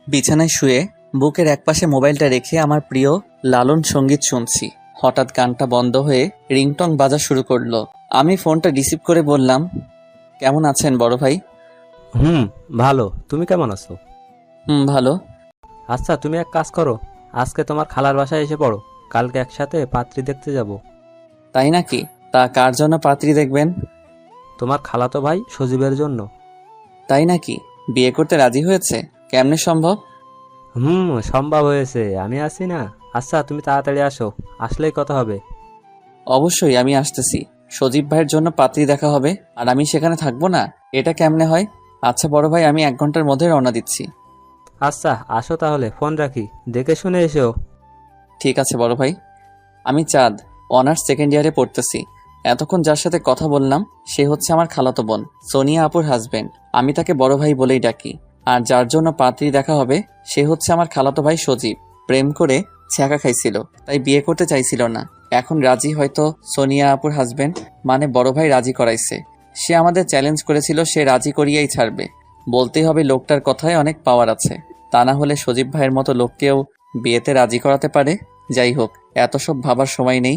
বিছানায় শুয়ে বুকের একপাশে মোবাইলটা রেখে আমার প্রিয় লালন সঙ্গীত শুনছি। হঠাৎ গানটা বন্ধ হয়ে রিংটং বাজা শুরু করলো। আমি ফোনটা রিসিভ করে বললাম, কেমন আছেন বড় ভাই? ভালো। তুমি কেমন আছো? ভালো। আচ্ছা, তুমি এক কাজ করো, আজকে তোমার খালার বাসায় এসে পড়ো। কালকে একসাথে পাত্রী দেখতে যাব। তাই নাকি? তা কার জন্য পাত্রী দেখবেন? তোমার খালাতো ভাই সজীবের জন্য। তাই নাকি? বিয়ে করতে রাজি হয়েছে? কেমনে সম্ভব? সম্ভব হয়েছে, আমি আছি না। আচ্ছা, তুমি তাড়াতাড়ি আসো, আসলেই কথা হবে। অবশ্যই আমি আসতেছি। সজীব ভাইয়ের জন্য পাত্রী দেখা হবে আর আমি সেখানে থাকবো না? এটা কেমনে হয়? আচ্ছা বড় ভাই, আমি 1 ঘন্টার মধ্যে রওনা দিচ্ছি। আচ্ছা, আসো তাহলে, ফোন রাখি, দেখে শুনে এসো। ঠিক আছে বড় ভাই। আমি চাঁদ, অনার্স সেকেন্ড ইয়ারে পড়তেছি। এতক্ষণ যার সাথে কথা বললাম সে হচ্ছে আমার খালাতো বোন, সোনিয়া আপুর হাজবেন্ড। আমি তাকে বড় ভাই বলেই ডাকি। আর যার জন্য পাত্রী দেখা হবে সে হচ্ছে আমার খালাতো ভাই সজীব। প্রেম করে ছ্যাঁকা খাইছিল, তাই বিয়ে করতে চাইছিল না। এখন রাজি, হয়তো সোনিয়া আপুর হাজবেন্ড মানে বড় ভাই রাজি করাইছে। সে আমাদের চ্যালেঞ্জ করেছিল সে রাজি করিয়েই ছাড়বে। বলতেই হবে লোকটার কথায় অনেক পাওয়ার আছে। তা না হলে সজীব ভাইয়ের মতো লোককেও বিয়েতে রাজি করাতে পারে। যাই হোক, এত সব ভাবার সময় নেই।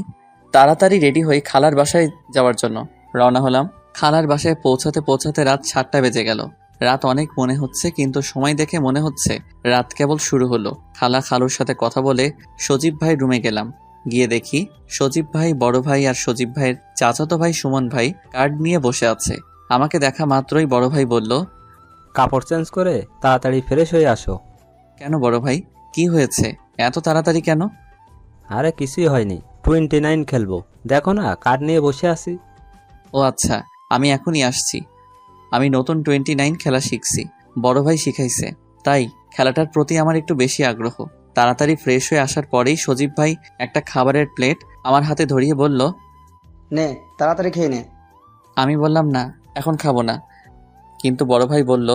তাড়াতাড়ি রেডি হয়ে খালার বাসায় যাওয়ার জন্য রওনা হলাম। খালার বাসায় পৌঁছাতে পৌঁছাতে রাত 7টা বেজে গেল। রাত অনেক মনে হচ্ছে, কিন্তু সময় দেখে মনে হচ্ছে রাত কেবল শুরু হলো। খালা খালুর সাথে কথা বলে সজীব ভাই রুমে গেলাম। গিয়ে দেখি সজীব ভাই, বড় ভাই আর সজীব ভাইয়ের চাচাতো ভাই সুমন ভাই কার্ড নিয়ে বসে আছে। আমাকে দেখা মাত্রই বড় ভাই বলল, কাপড় চেঞ্জ করে তাড়াতাড়ি ফ্রেশ হয়ে আসো। কেন বড় ভাই, কি হয়েছে? এত তাড়াতাড়ি কেন? আরে কিছুই হয়নি, 29 খেলবো, দেখো না কার্ড নিয়ে বসে আছি। ও আচ্ছা, আমি এখনই আসছি। আমি নতুন 29 খেলা শিখছি, বড় ভাই শিখাইছে, তাই খেলাটার প্রতি আমার একটু বেশি আগ্রহ। তাড়াতাড়ি ফ্রেশ হয়ে আসার পরেই সজীব ভাই একটা খাবারের প্লেট আমার হাতে ধরিয়ে বলল, নে তাড়াতাড়ি খেয়ে নে। আমি বললাম না, এখন খাবো না। কিন্তু বড় ভাই বলল,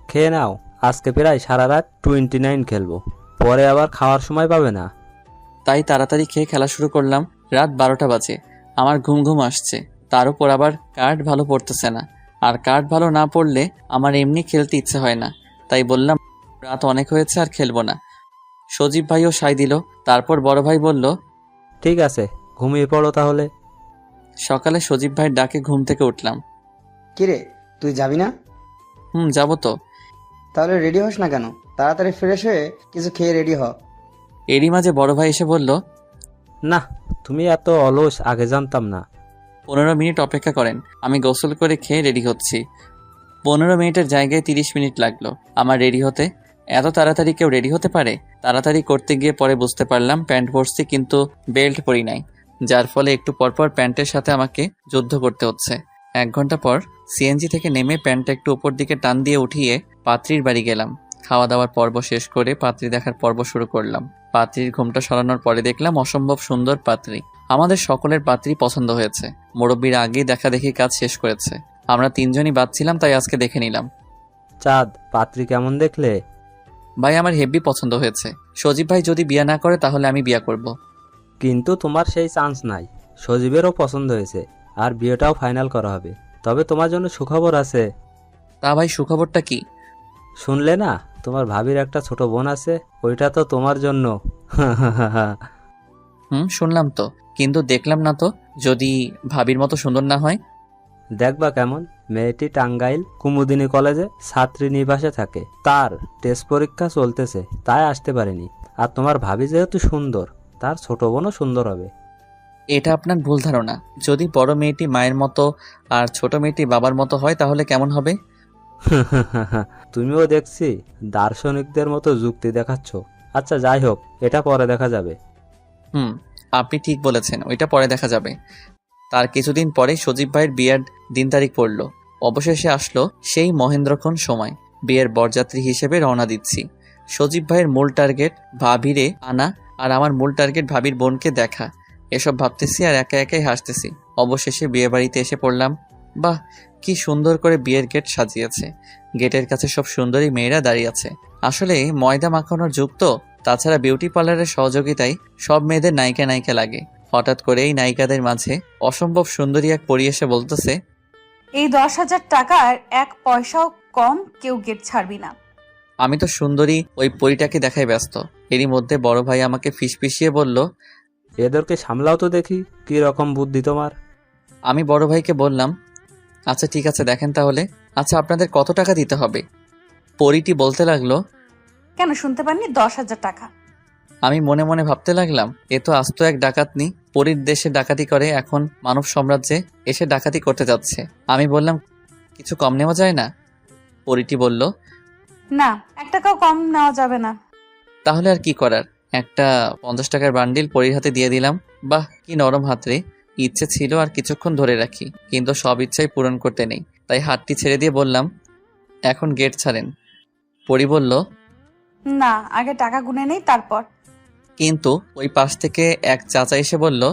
খেয়ে নাও, আজকে প্রায় সারা রাত 29 খেলবো, পরে আবার খাওয়ার সময় পাবে না। তাই তাড়াতাড়ি খেয়ে খেলা শুরু করলাম। রাত 12টা বাজে। আমার ঘুম ঘুম আসছে, তার উপর আবার কার্ড ভালো পড়তেছে না। আর কার্ড ভালো না পড়লে আমার এমনি খেলতে ইচ্ছে হয় না। তাই বললাম, রাত অনেক হয়েছে, আর খেলবো না। সজীব ভাইও সায় দিল। তারপর বড় ভাই বলল, ঠিক আছে, ঘুমিয়ে পড়ো তাহলে। সকালে সজীব ভাইয়ের ডাকে ঘুম থেকে উঠলাম। কিরে, তুই যাবি না? যাবো তো। তাহলে রেডি হোস না কেন? তাড়াতাড়ি ফ্রেশ হয়ে কিছু খেয়ে রেডি হ। এরই মাঝে বড় ভাই এসে বলল, না, তুমি এত অলস, আগে জানতাম না। 15 মিনিট অপেক্ষা করেন, আমি গোসল করে খেয়ে রেডি হচ্ছি। 15 মিনিটের জায়গায় 30 মিনিট লাগলো আমার রেডি হতে। এত তাড়াতাড়ি কেউ রেডি হতে পারে? তাড়াতাড়ি করতে গিয়ে পরে বুঝতে পারলাম প্যান্ট পরছি কিন্তু বেল্ট পরি নাই, যার ফলে একটু পরপর প্যান্টের সাথে আমাকে যুদ্ধ করতে হচ্ছে। 1 ঘন্টা পর সিএনজি থেকে নেমে প্যান্টটা একটু উপর দিকে টান দিয়ে উঠিয়ে পাত্রীর বাড়ি গেলাম। খাওয়া দাওয়ার পর্ব শেষ করে পাত্রী দেখার পর্ব শুরু করলাম। পাত্রীর ঘুমটা সরানোর পরে দেখলাম অসম্ভব সুন্দর পাত্রী। আমাদের সকলের পাত্রী পছন্দ হয়েছে। মুরব্বীর আগেই দেখা দেখি কাজ শেষ করেছে। আমরা 3 জনই বাদ ছিলাম, তাই আজকে দেখে নিলাম। চাঁদ, পাত্রী কেমন দেখলে? ভাই আমার হেব্বি পছন্দ হয়েছে। সজীব ভাই যদি বিয়ে না করে তাহলে আমি বিয়ে করব। কিন্তু তোমার সেই চান্স নাই। সজীবেরও পছন্দ হয়েছে, আর বিয়েটাও ফাইনাল করা হবে। তবে তোমার জন্য সুখবর আছে। তা ভাই, সুখবরটা কি? শুনলে না, তোমার ভাবির একটা ছোট বোন আছে, ওইটা তো তোমার জন্য। শুনলাম তো, কিন্তু দেখলাম না তো। যদি ভাবির মতো সুন্দর না হয়? দেখবা কেমন। মেয়েটি টাঙ্গাইল কুমুদিনী কলেজে ছাত্রী নিবাসে থাকে। তার টেস্ট পরীক্ষা চলতেছে, তাই আসতে পারেনি। আর তোমার ভাবি যেহেতু সুন্দর, তার ছোট বোনও সুন্দর হবে। এটা আপনার ভুল ধারণা। যদি বড় মেয়েটি মায়ের মতো আর ছোট মেয়েটি বাবার মতো হয় তাহলে কেমন হবে? তুমিও দেখছি দার্শনিকদের মতো যুক্তি দেখাচ্ছ। আচ্ছা যাই হোক, এটা পরে দেখা যাবে। আপনি ঠিক বলেছেন, ওইটা পরে দেখা যাবে। তার কিছুদিন পরে সজীব ভাইয়ের বিয়ের দিন তারিখ পড়ল। অবশেষে আসলো সেই মহেন্দ্রক্ষণ সময়। বিয়ের বরযাত্রী হিসেবে রওনা দিচ্ছি। সজীব ভাইয়ের মূল টার্গেট ভাবিরে আনা, আর আমার মূল টার্গেট ভাবির বোনকে দেখা। এসব ভাবতেছি আর একা একাই হাসতেছি। অবশেষে বিয়ে বাড়িতে এসে পড়লাম। বাহ, কি সুন্দর করে বিয়ের গেট সাজিয়েছে। গেটের কাছে সব সুন্দরী মেয়েরা দাঁড়িয়ে আছে। আসলে ময়দা মাখানোর যুগ তো, তাছাড়া বিউটি পার্লারের সহযোগিতায় সব মেয়েদের নায়িকা নায়িকা লাগে। হঠাৎ করে এই নায়িকাদের মাঝে অসম্ভব সুন্দরী এক পরী এসে বলতেছে, এই 10,000 টাকার 1 পয়সাও কম কেউ গেট ছাড়বি না। আমি তো সুন্দরী ওই পরীটাকে দেখাই ব্যস্ত। এরই মধ্যে বড় ভাই আমাকে ফিসফিসিয়ে বলল, এদেরকে সামলাও তো দেখি, কি রকম বুদ্ধি তোমার। আমি বড় ভাইকে বললাম, আচ্ছা ঠিক আছে দেখেন তাহলে। আচ্ছা আপনাদের কত টাকা দিতে হবে? পরীটি বলতে লাগলো। কেন শুনতে পাননি? 10,000 টাকা। আমি মনে মনে ভাবতে লাগলাম, এ তো আস্ত এক ডাকাতনি। পরীর দেশে ডাকাতি করে, এখন মানব সাম্রাজ্যে এসে ডাকাতি করতে যাচ্ছে। আমি বললাম, কিছু কম নেওয়া যায় না? পরীটি বলল, না, 1 টাকাও কম নেওয়া যাবে না। তাহলে আর কি করার, একটা 50 টাকার বান্ডিল পরীর হাতে দিয়ে দিলাম। বাহ কি নরম হাত রে। ইচ্ছে ছিল আর কিছুক্ষণ ধরে রাখি, কিন্তু সব ইচ্ছাই পূরণ করতে নেই, তাই হাতটি ছেড়ে দিয়ে বললাম, এখন গেট ছাড়েন। পরী বলল, না, আগে টাকা গুনে নেই তারপর। কিন্তু ওই পাশ থেকে এক চাচা এসে বলল,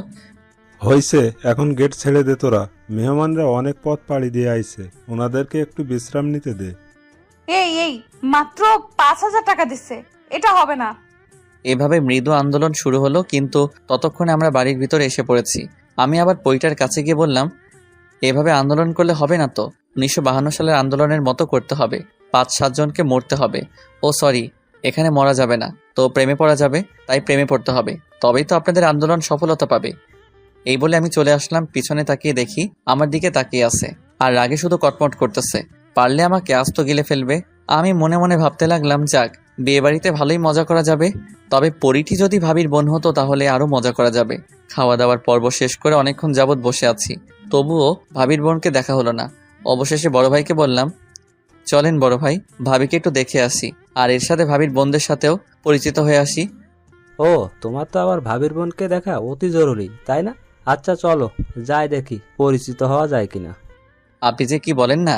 হইছে, এখন গেট ছেড়ে দে তোরা। মেহমানরা অনেক পথ পাড়ি দিয়ে আইছে, ওনাদেরকে একটু বিশ্রাম নিতে দে। এই মাত্র 5,000 টাকা দিচ্ছে, এটা হবে না। এভাবে মৃদু আন্দোলন শুরু হলো, কিন্তু ততক্ষণে আমরা বাড়ির ভিতরে এসে পড়েছি। আমি আবার পরীটার কাছে গিয়ে বললাম, এভাবে আন্দোলন করলে হবে না তো, 1952 সালের আন্দোলনের মতো করতে হবে। 5-7 জনকে মরতে হবে। ও সরি, এখানে মরা যাবে না, তো প্রেমে পড়া যাবে, তাই প্রেমে পড়তে হবে, তবেই তো আপনাদের আন্দোলন সফলতা পাবে। এই বলে আমি চলে আসলাম। পিছনে তাকিয়ে দেখি আমার দিকে তাকিয়ে আছে, আর রাগে শুধু কটমট করতেছে। পারলে আমাকে আস্ত গিলে ফেলবে। আমি মনে মনে ভাবতে লাগলাম, যাক, বিয়ে বাড়িতে ভালোই মজা করা যাবে। তবে পরীটি যদি ভাবির বোন হতো তাহলে আরো মজা করা যাবে। খাওয়া দাওয়ার পর্ব শেষ করে অনেকক্ষণ যাবৎ বসে আছি, তবুও ভাবির বোনকে দেখা হলো না। অবশেষে বড় ভাইকে বললাম, চলেন বড় ভাই, ভাবিকে একটু দেখে আসি, আর এর সাথে ভাবির বোনদের সাথেও পরিচিত হয়ে আসি। ও, তোমার তো আবার ভাবির বোনকে দেখা অতি জরুরি, তাই না? আচ্ছা চলো, যাই দেখি পরিচিত হওয়া যায় কিনা। আপনি যে কি বলেন না।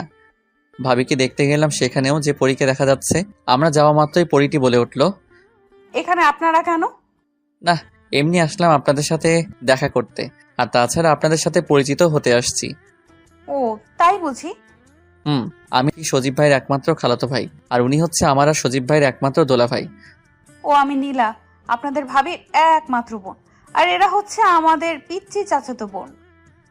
ভাবিকে দেখতে গেলাম, সেখানেও যে পরীকে দেখা যাচ্ছে। আমরা যাওয়া মাত্রই পরীটি বলে উঠল, এখানে আপনারা কেন? না, এমনি আসলাম আপনাদের সাথে দেখা করতে, আর তাছাড়া আপনাদের সাথে পরিচিত হতে আসছি। ও তাই বুঝি। আমি সজীব ভাইয়ের একমাত্র খালাতো ভাই, আর উনি হচ্ছে আমার আর সজীব ভাইয়ের একমাত্র দোলা ভাই। ও আমি নীলা, আপনাদের ভাবির একমাত্র বোন, আর এরা হচ্ছে আমাদের পিচ্চি চাচাতো বোন।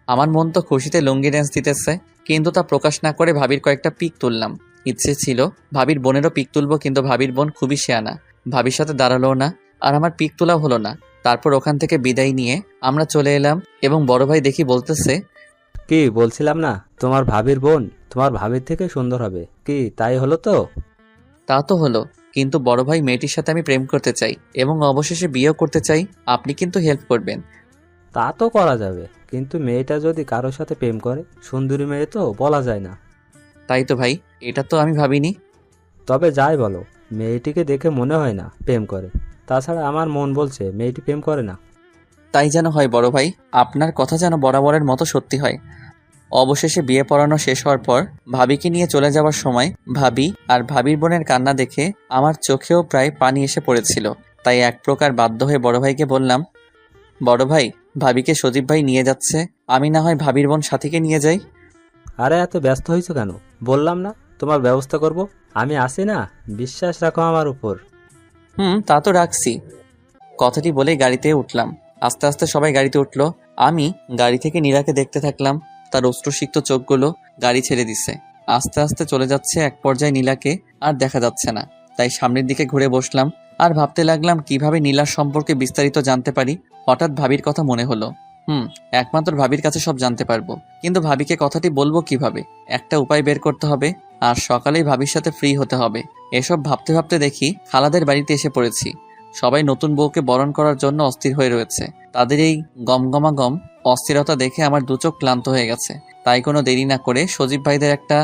আমার মন তো খুশিতে লুঙ্গি ড্যান্স দিতেছে, কিন্তু তা প্রকাশ না করে ভাবির কয়েকটা পিক তুললাম। ইচ্ছে ছিল ভাবির বোনেরও পিক তুলবো, কিন্তু ভাবির বোন খুবই শেয়ানা, ভাবির সাথে দাঁড়ালো না, আর আমার পিক তোলাও হলো না। তারপর ওখান থেকে বিদায় নিয়ে আমরা চলে এলাম, এবং বড় ভাই দেখি বলতেছে, কি বলছিলাম না, তোমার ভাবির বোন তোমার ভাবির থেকে সুন্দর হবে, কি তাই হলো তো? তা তো হলো, কিন্তু বড় ভাই মেয়েটির সাথে আমি প্রেম করতে চাই, এবং অবশেষে বিয়েও করতে চাই। আপনি কিন্তু হেল্প করবেন। তা তো করা যাবে, কিন্তু মেয়েটা যদি কারোর সাথে প্রেম করে, সুন্দরী মেয়ে তো বলা যায় না। তাই তো ভাই, এটা তো আমি ভাবিনি। তবে যাই বলো, মেয়েটিকে দেখে মনে হয় না প্রেম করে। তাছাড়া আমার মন বলছে মেয়েটি প্রেম করে না। তাই যেন হয় বড় ভাই, আপনার কথা যেন বরাবরের মতো সত্যি হয়। অবশেষে বিয়ে পড়ানো শেষ হওয়ার পর ভাবিকে নিয়ে চলে যাওয়ার সময় ভাবি আর ভাবির বোনের কান্না দেখে আমার চোখেও প্রায় পানি এসে পড়েছিল। তাই এক প্রকার বাধ্য হয়ে বড় ভাইকে বললাম, বড় ভাই, ভাবিকে সজীব ভাই নিয়ে যাচ্ছে, আমি না হয় ভাবির বোন সাথীকে নিয়ে যাই। আরে এত ব্যস্ত হয়েছো কেন? বললাম না তোমার ব্যবস্থা করব, আমি আসি না, বিশ্বাস রাখো আমার উপর। তা তো রাখছি। কথাটি বলে গাড়িতে উঠলাম। আস্তে আস্তে সবাই গাড়িতে উঠলো। আমি গাড়ি থেকে নীরাকে দেখতে থাকলাম। তার অশ্রুসিক্ত চোখগুলো গাড়ি ছেড়ে দিছে, আস্তে আস্তে চলে যাচ্ছে। এক পর্যায়ে নীলাকে আর দেখা যাচ্ছে না, তাই সামনের দিকে ঘুরে বসলাম আর ভাবতে লাগলাম কিভাবে নীলার সম্পর্কে বিস্তারিত জানতে পারি। হঠাৎ ভাবির কথা মনে হলো। একমাত্র ভাবির কাছে সব জানতে পারবো, কিন্তু ভাবিকে কথাটি বলবো কিভাবে? একটা উপায় বের করতে হবে, আর সকালেই ভাবির সাথে ফ্রি হতে হবে। এসব ভাবতে ভাবতে দেখি খালাদের বাড়িতে এসে পড়েছি। সবাই নতুন বউকে বরণ করার জন্য অস্থির হয়ে রয়েছে। তাদের এই গমগমাগম অস্থিরতা দেখে আমার দুচোখ ক্লান্ত হয়ে গেছে। তাই কোনো দেরি না করে সজীব ভাইদের একটা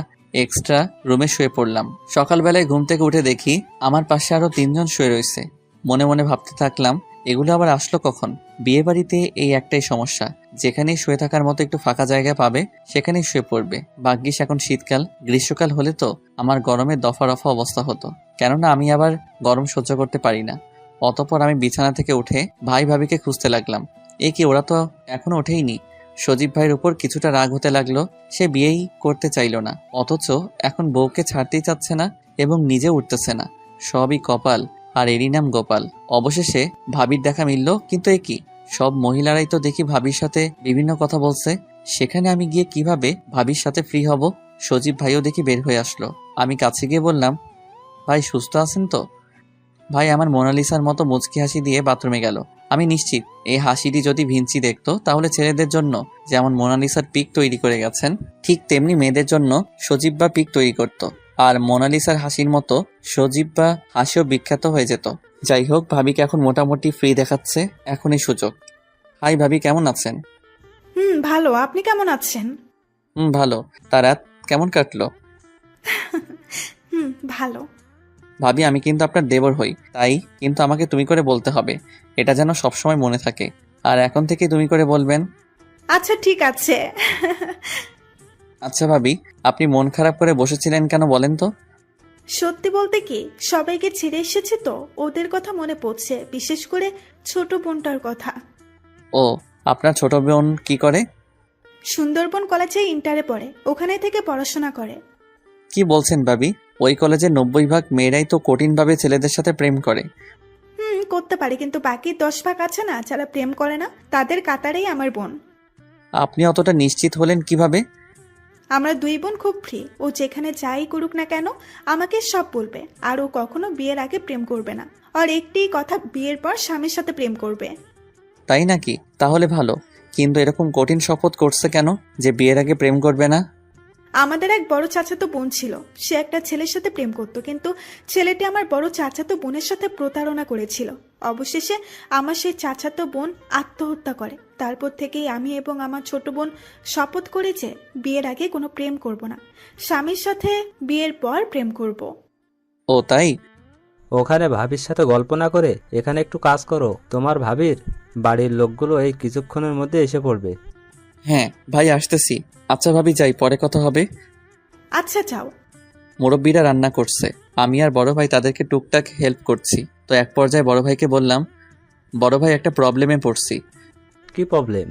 এক্সট্রা রুমে শুয়ে পড়লাম। সকালবেলায় ঘুম থেকে উঠে দেখি আমার পাশে আরো 3 জন শুয়ে রয়েছে। মনে মনে ভাবতে থাকলাম, এগুলো আবার আসলো কখন? বিয়ে বাড়িতে এই একটাই সমস্যা, যেখানেই শুয়ে থাকার মতো একটু ফাঁকা জায়গা পাবে সেখানেই শুয়ে পড়বে। ভাগ্যিস এখন শীতকাল, গ্রীষ্মকাল হলে তো আমার গরমে দফা রফা অবস্থা হতো, কেননা আমি আবার গরম সহ্য করতে পারি না। অতঃপর আমি বিছানা থেকে উঠে ভাই ভাবিকে খুঁজতে লাগলাম। এ কি, ওরা তো এখনো ওঠেইনি। সজীব ভাইয়ের উপর কিছুটা রাগ হতে লাগলো। সে বিয়েই করতে চাইল না, অথচ এখন বউকে ছাড়তেই চাচ্ছে না এবং নিজে উঠতেছে না। সবই কপাল, আর এরই নাম গোপাল। অবশেষে ভাবির দেখা মিলল, কিন্তু এ কি, সব মহিলারাই তো দেখি ভাবির সাথে বিভিন্ন কথা বলছে। সেখানে আমি গিয়ে কিভাবে ভাবির সাথে ফ্রি হব? সজীব ভাইও দেখি বের হয়ে আসলো। আমি কাছে গিয়ে বললাম, ভাই সুস্থ আছেন তো? ভাই আমার মোনালিসার মতো মুচকি হাসি দিয়ে বাথরুমে গেল। আমি নিশ্চিত এই হাসিটি যদি ভিঞ্চি দেখতো তাহলে ছেলেদের জন্য যেমন মোনালিসার পিক তৈরি করে গেছেন, ঠিক তেমনি মেয়েদের জন্য সজীব বা পিক তৈরি করত। আর মোনালিসার হাসির মতো সজীব বা হাসিও বিখ্যাত হয়ে যেত। যাই হোক, ভাবিকে এখন মোটামুটি ফ্রি দেখাচ্ছে, এখনই সুযোগ। হাই ভাবি, কেমন আছেন? ভালো। আপনি কেমন আছেন? ভালো। তা রাত কেমন কাটলো? ভালো। ভাবি, আমি কিন্তু আপনার দেবর হই, তাই কিন্তু আমাকে তুমি করে বলতে হবে, এটা যেন সবসময় মনে থাকে। আর এখন থেকে তুমি করে বলবেন। আচ্ছা ঠিক আছে। আচ্ছা ভাবি, আপনি মন খারাপ করে বসেছিলেন কেন বলেন তো? সত্যি বলতে কি, সবাইকে ছেড়ে এসেছে তো ওদের কথা মনে পড়ছে, বিশেষ করে ছোট বোনটার কথা। ও, আপনার ছোট বোন কি করে? সুন্দরবন কলেজে ইন্টারে পড়ে, ওখানে থেকে পড়াশোনা করে। কি বলছেন ভাবি? ওই কলেজের 90% মেয়েরাই তো কঠিনভাবে ছেলেদের সাথে প্রেম করে। করতে পারে, কিন্তু বাকি 10 ভাগ আছে না যারা প্রেম করে না, তাদের কাতারেই আমার বোন। আপনি অতটা নিশ্চিত হলেন কিভাবে? আমরা 2 বোন খুব ফ্রি। ও যেখানে যাই করুক না কেন আমাকে সব বলবে। আর ও কখনো বিয়ের আগে প্রেম করবে না। আর একটি কথা, বিয়ের পর স্বামীর সাথে প্রেম করবে। তাই নাকি? তাহলে ভালো। কিন্তু এরকম কঠিন শপথ করছে কেন যে বিয়ের আগে প্রেম করবে না? আমাদের এক বড় চাচাতো বোন ছিল, সে একটা ছেলের সাথে প্রেম করত, কিন্তু ছেলেটি আমার বড় চাচাতো বোনের সাথে প্রতারণা করেছিল। অবশেষে আমার সেই চাচাতো বোন আত্মহত্যা করে। তারপর থেকেই আমি এবং আমার ছোট বোন শপথ করি যে বিয়ের আগে কোনো প্রেম করব না, স্বামীর সাথে বিয়ের পর প্রেম করব। ও তাই? ওখানে ভাবির সাথে গল্প না করে এখানে একটু কাজ করো। তোমার ভাবির বাড়ির লোকগুলো এই কিছুক্ষণের মধ্যে এসে পড়বে। হ্যাঁ ভাই, আসতেছি। আচ্ছা ভাবি, যাই, পরে কথা হবে। আচ্ছা যাও। মুরব্বীরা রান্না করছে, আমি আর বড় ভাই তাদেরকে টুকটাক হেল্প করছি। তো এক পর্যায়ে বড় ভাইকে বললাম, বড় ভাই একটা প্রবলেমে পড়ছি। কি প্রবলেম?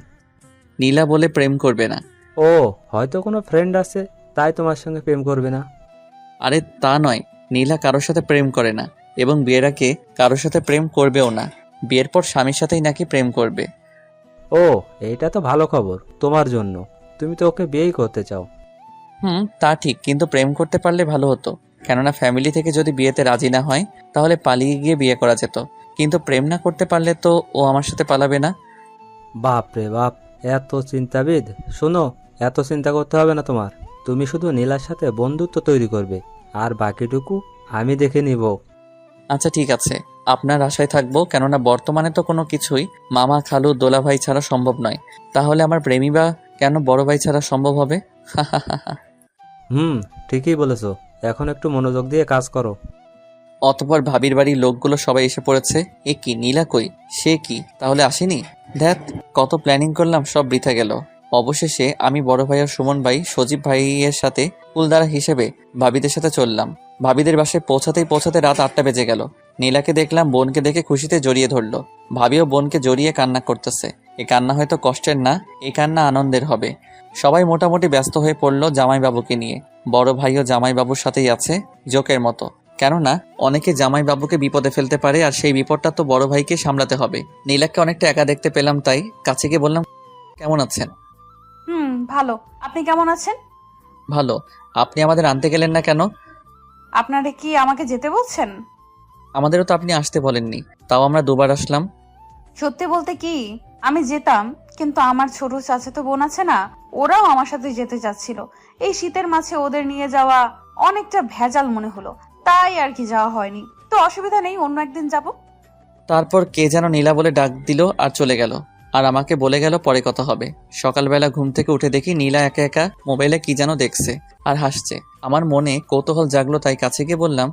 নীলা বলে প্রেম করবে না। ও, হয়তো কোনো ফ্রেন্ড আছে তাই তোমার সঙ্গে প্রেম করবে না। আরে তা নয়, নীলা কারোর সাথে প্রেম করে না এবং বিয়ের আগে কারোর সাথে প্রেম করবেও না। বিয়ের পর স্বামীর সাথেই নাকি প্রেম করবে। ও, এইটা তো ভালো খবর তোমার জন্য। তুমি তো ওকে বিয়েই করতে চাও। তা ঠিক, কিন্তু প্রেম করতে পারলে ভালো হতো। কেননা ফ্যামিলি থেকে যদি বিয়েতে রাজি না হয় তাহলে পালিয়ে গিয়ে বিয়ে করা যেত। কিন্তু প্রেম না করতে পারলে তো ও আমার সাথে পালাবে না। বাপ রে বাপ, এত চিন্তাবিদ। শোনো, এত চিন্তা করতে হবে না তোমার। তুমি শুধু নীলার সাথে বন্ধুত্ব তৈরি করবে, আর বাকিটুকু আমি দেখে নিব। আচ্ছা ঠিক আছে, আপনার আশায় থাকবো। কেননা বর্তমানে তো কোনো কিছুই মামা, খালু, দোলা ভাই ছাড়া সম্ভব নয়। তাহলে আমার প্রেমী বা কেন বড় ভাই ছাড়া সম্ভব হবে? ঠিকই বলেছো। এখন একটু মনোযোগ দিয়ে কাজ করো। অতপর ভাবির বাড়ির লোকগুলো সবাই এসে পড়েছে। এ কি, নীলা কই? সে কি তাহলে আসেনি? ধ্যাত, কত প্ল্যানিং করলাম, সব বৃথা গেল। অবশেষে আমি বড় ভাই আর সুমন ভাই সজীব ভাইয়ের সাথে কুলদারা হিসেবে ভাবিদের সাথে চললাম। ভাবিদের বাসায় পৌঁছাতে রাত 8টা বেজে গেল। নীলাকে দেখলাম বোনকে দেখে খুশিতে জড়িয়ে ধরলো। ভাবিও বোনকে জড়িয়ে কান্না করতেছে। এই কান্না হয়তো কষ্টের না, এই কান্না আনন্দের হবে। সবাই মোটামুটি ব্যস্ত হয়ে পড়লো জামাইবাবুকে নিয়ে। বড় ভাইও জামাইবাবুর সাথেই আছে, জোকের মতো। কেননা অনেকে জামাইবাবুকে বিপদে ফেলতে পারে, আর সেই বিপদটা তো বড় ভাইকে সামলাতে হবে। নীলাকে অনেকটা একা দেখতে পেলাম, তাই কাছে গিয়ে বললাম, কেমন আছেন? ভালো। আপনি কেমন আছেন? ভালো। আপনি আমাদের আনতে গেলেন না কেন? আপনারা কি আমাকে যেতে বলছেন? আমাদেরও তো আপনি আসতে বলেননি, তাও আমরা দুবার আসলাম। সত্যি বলতে কি, আমি যেতাম, কিন্তু আমার ছোট চাচাতো বোন আছে না, ওরাও আমার সাথে যেতে চাচ্ছিল। এই শীতের মাঝে ওদের নিয়ে যাওয়া অনেকটা ভেজাল মনে হলো, তাই আর কি যাওয়া হয়নি। তো অসুবিধা নেই, অন্য একদিন যাব। তারপর কে যেন নীলা বলে ডাক দিল আর চলে গেল। আর আমাকে বলে গেল পরে কথা হবে। সকালবেলা ঘুম থেকে উঠে দেখি নীলা একা একা মোবাইলে কি যেন দেখছে আর হাসছে। আমার মনে কৌতূহল জাগলো, তাই কাছে গিয়ে বললাম,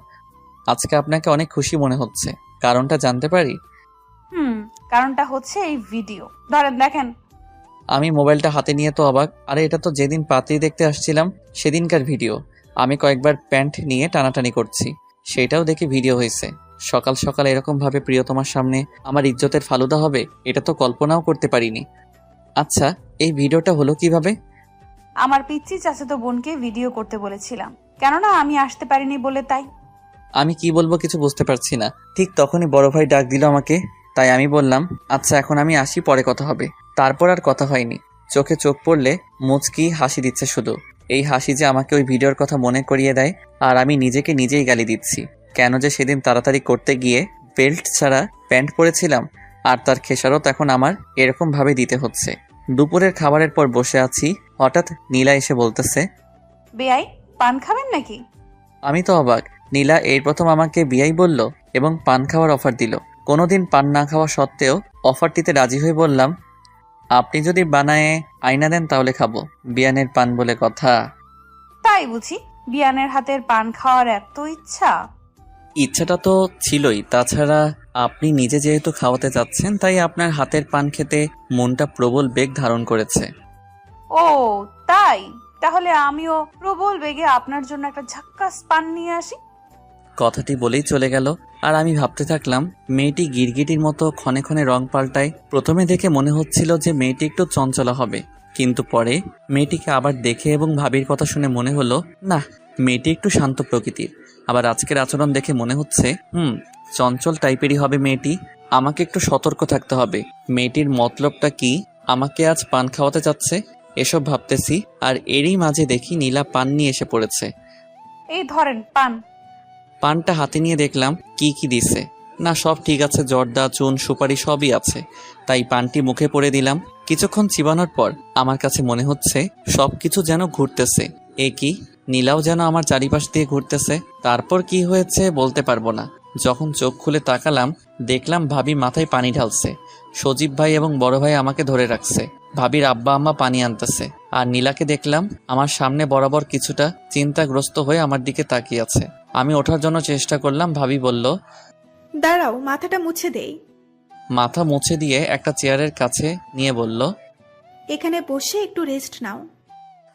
আজকে আপনাকে অনেক খুশি মনে হচ্ছে, কারণটা জানতে পারি? কারণটা হচ্ছে এই ভিডিও, ধরেন দেখেন। আমি মোবাইলটা হাতে নিয়ে তো অবাক। আরে এটা তো যেদিন পাত্রী দেখতে আসছিলাম সেদিনকার ভিডিও। আমি কয়েকবার প্যান্ট নিয়ে টানাটানি করছি, সেটাও দেখি ভিডিও হয়েছে। সকাল সকাল এরকম ভাবে প্রিয়তমার সামনে আমার ইজ্জতের ফালুদা হবে, এটা তো কল্পনাও করতে পারিনি। আচ্ছা, এই ভিডিওটা হলো কিভাবে? আমার পিচ্চি চাচাতো বোনকে ভিডিও করতে বলেছিলাম, কেননা আমি আসতে পারিনি বলে, তাই। আমি কি বলবো কিছু বুঝতে পারছি না। ঠিক তখনই বড় ভাই ডাক দিল আমাকে, তাই আমি বললাম, আচ্ছা এখন আমি আসি, পরে কথা হবে। তারপর আর কথা হয়নি। চোখে চোখ পড়লে মুচকি হাসি দিচ্ছে শুধু। এই হাসি যে আমাকে ওই ভিডিওর কথা মনে করিয়ে দেয়, আর আমি নিজেকে নিজেই গালি দিচ্ছি। কেন যে সেদিন তাড়াতাড়ি করতে গিয়ে বেল্ট ছাড়া প্যান্ট পরেছিলাম, আর তার খেসারত এখন আমার এরকম ভাবে দিতে হচ্ছে। দুপুরের খাবারের পর বসে আছি, হঠাৎ নীলা এসে বলতেছে, বেয়াই পান খাবেন নাকি? আমি তো অবাক। নীলা এই প্রথম আমাকে বিয়াই বলল এবং পান খাওয়ার অফার দিল। কোনোদিন পান না খাওয়া সত্ত্বেও অফারটিতে রাজি হয়ে বললাম, আপনি যদি বানায় আয়না দেন তাহলে খাবো। বিয়ানের পান বলে কথা। তাই বুঝি বিয়ানের হাতের পান খাওয়ার এত ইচ্ছা? ইচ্ছাটা তো ছিলই, তাছাড়া আপনি নিজে যেহেতু খাওয়াতে যাচ্ছেন, তাই আপনার হাতের পান খেতে মনটা প্রবল বেগ ধারণ করেছে। ও তাই, তাহলে আমিও প্রবল বেগে আপনার জন্য একটা ঝাক্কাস পান নিয়ে আসি। কথাটি বলেই চলে গেল, আর আমি ভাবতে থাকলাম মেয়েটি গিরগিটির মতো ক্ষণে ক্ষণে রং পাল্টায়। প্রথমে দেখে মনে হচ্ছিল যে মেয়েটি একটু চঞ্চলা হবে, কিন্তু পরে মেয়েটিকে আবার দেখে এবং ভাবির কথা শুনে মনে হলো না, মেয়েটি একটু শান্ত প্রকৃতির। আবার আজকের আচরণ দেখে মনে হচ্ছে চঞ্চল টাইপেরই হবে মেয়েটি। আমাকে একটু সতর্ক থাকতে হবে। মেয়েটির মতলবটা কি, আমাকে আজ পান খাওয়াতে চাচ্ছে, এসব ভাবতেছি। আর এরই মাঝে দেখি নীলা পান নিয়ে এসে পড়েছে। এই ধরেন পান। পানটা হাতে নিয়ে দেখলাম কি কি দিছে। না, সব ঠিক আছে, জর্দা, চুন, সুপারি সবই আছে। তাই পানটি মুখে পড়ে দিলাম। কিছুক্ষণ চিবানোর পর আমার কাছে মনে হচ্ছে সবকিছু যেন ঘুরতেছে। এ কি, নীলাও যেন আমার চারিপাশ দিয়ে ঘুরতেছে। তারপর কি হয়েছে বলতে পারবো না। যখন চোখ খুলে তাকালাম, দেখলাম ভাবি মাথায় পানি ঢালছে। সজীব ভাই এবং বড় ভাই আমাকে ধরে রাখছে। ভাবির আব্বা আম্মা পানি আনতেছে। আর নীলাকে দেখলাম আমার সামনে বরাবর কিছুটা চিন্তাগ্রস্ত হয়ে আমার দিকে তাকিয়ে আছে। আমি ওঠার জন্য চেষ্টা করলাম। ভাবি বলল, দাঁড়াও, মাথাটা মুছে দেই। মাথা মুছে দিয়ে একটা চেয়ারের কাছে নিয়ে বলল, এখানে বসে একটু রেস্ট নাও।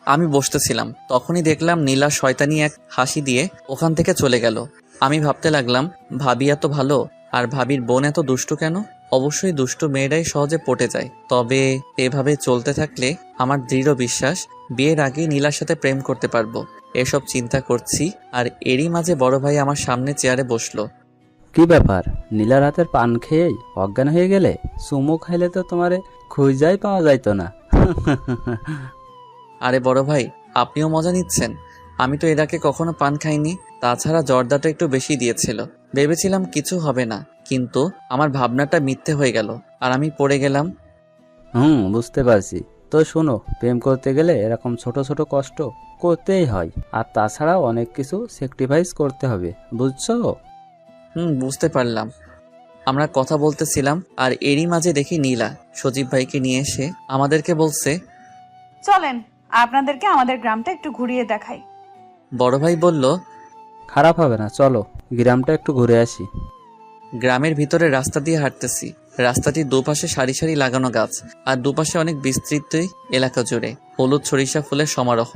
আমি বসতেছিলাম, তখনই দেখলাম নীলা শয়তানি এক হাসি দিয়ে ওখান থেকে চলে গেল। আমি ভাবতে লাগলাম ভাবি এত ভালো, আর ভাবির বোন এত দুষ্টু কেন? অবশ্যই দুষ্টু মেয়েরাই সহজে পটে যায়। তবে এভাবে চলতে থাকলে আমার দৃঢ় বিশ্বাস বিয়ের আগেই নীলার সাথে প্রেম করতে পারবো। এসব চিন্তা করছি, আর এরই মাঝে বড় ভাই আমার সামনে চেয়ারে বসলো। কি ব্যাপার, নীলার হাতের পান খেয়েই অজ্ঞান হয়ে গেলে? চুমু খাইলে তো তোমারে খুঁজাই পাওয়া যাইতো না। আরে বড় ভাই, আপনিও মজা নিচ্ছেন? আমি তো এর আগে কখনো পান খাইনি। তাছাড়া জর্দাটা একটু বেশি দিয়েছিল। ভেবেছিলাম কিছু হবে না, কিন্তু আমার ভাবনাটা মিথ্যে হয়ে গেল, আর আমি পড়ে গেলাম। বুঝতে পারছি। তো শোনো, প্রেম করতে গেলে এরকম ছোট ছোট কষ্ট করতেই হয়, আর তাছাড়াও অনেক কিছু স্যাক্রিফাইস করতে হবে, বুঝছো? বুঝতে পারলাম। আমরা কথা বলতেছিলাম, আর এরই মাঝে দেখি নীলা সজীব ভাইকে নিয়ে এসে আমাদেরকে বলছে, চলেন আপনাদেরকে আমাদের গ্রামটা একটু ঘুরিয়ে দেখাই। বড় ভাই বলল, খারাপ হবে না, চলো গ্রামটা একটু ঘুরে আসি। গ্রামের ভিতরে রাস্তা দিয়ে হাঁটতেছি। রাস্তাটির দুপাশে সারি সারি লাগানো গাছ, আর দুপাশে অনেক বিস্তৃত এলাকা জুড়ে হলুদ সরিষা ফুলের সমারোহ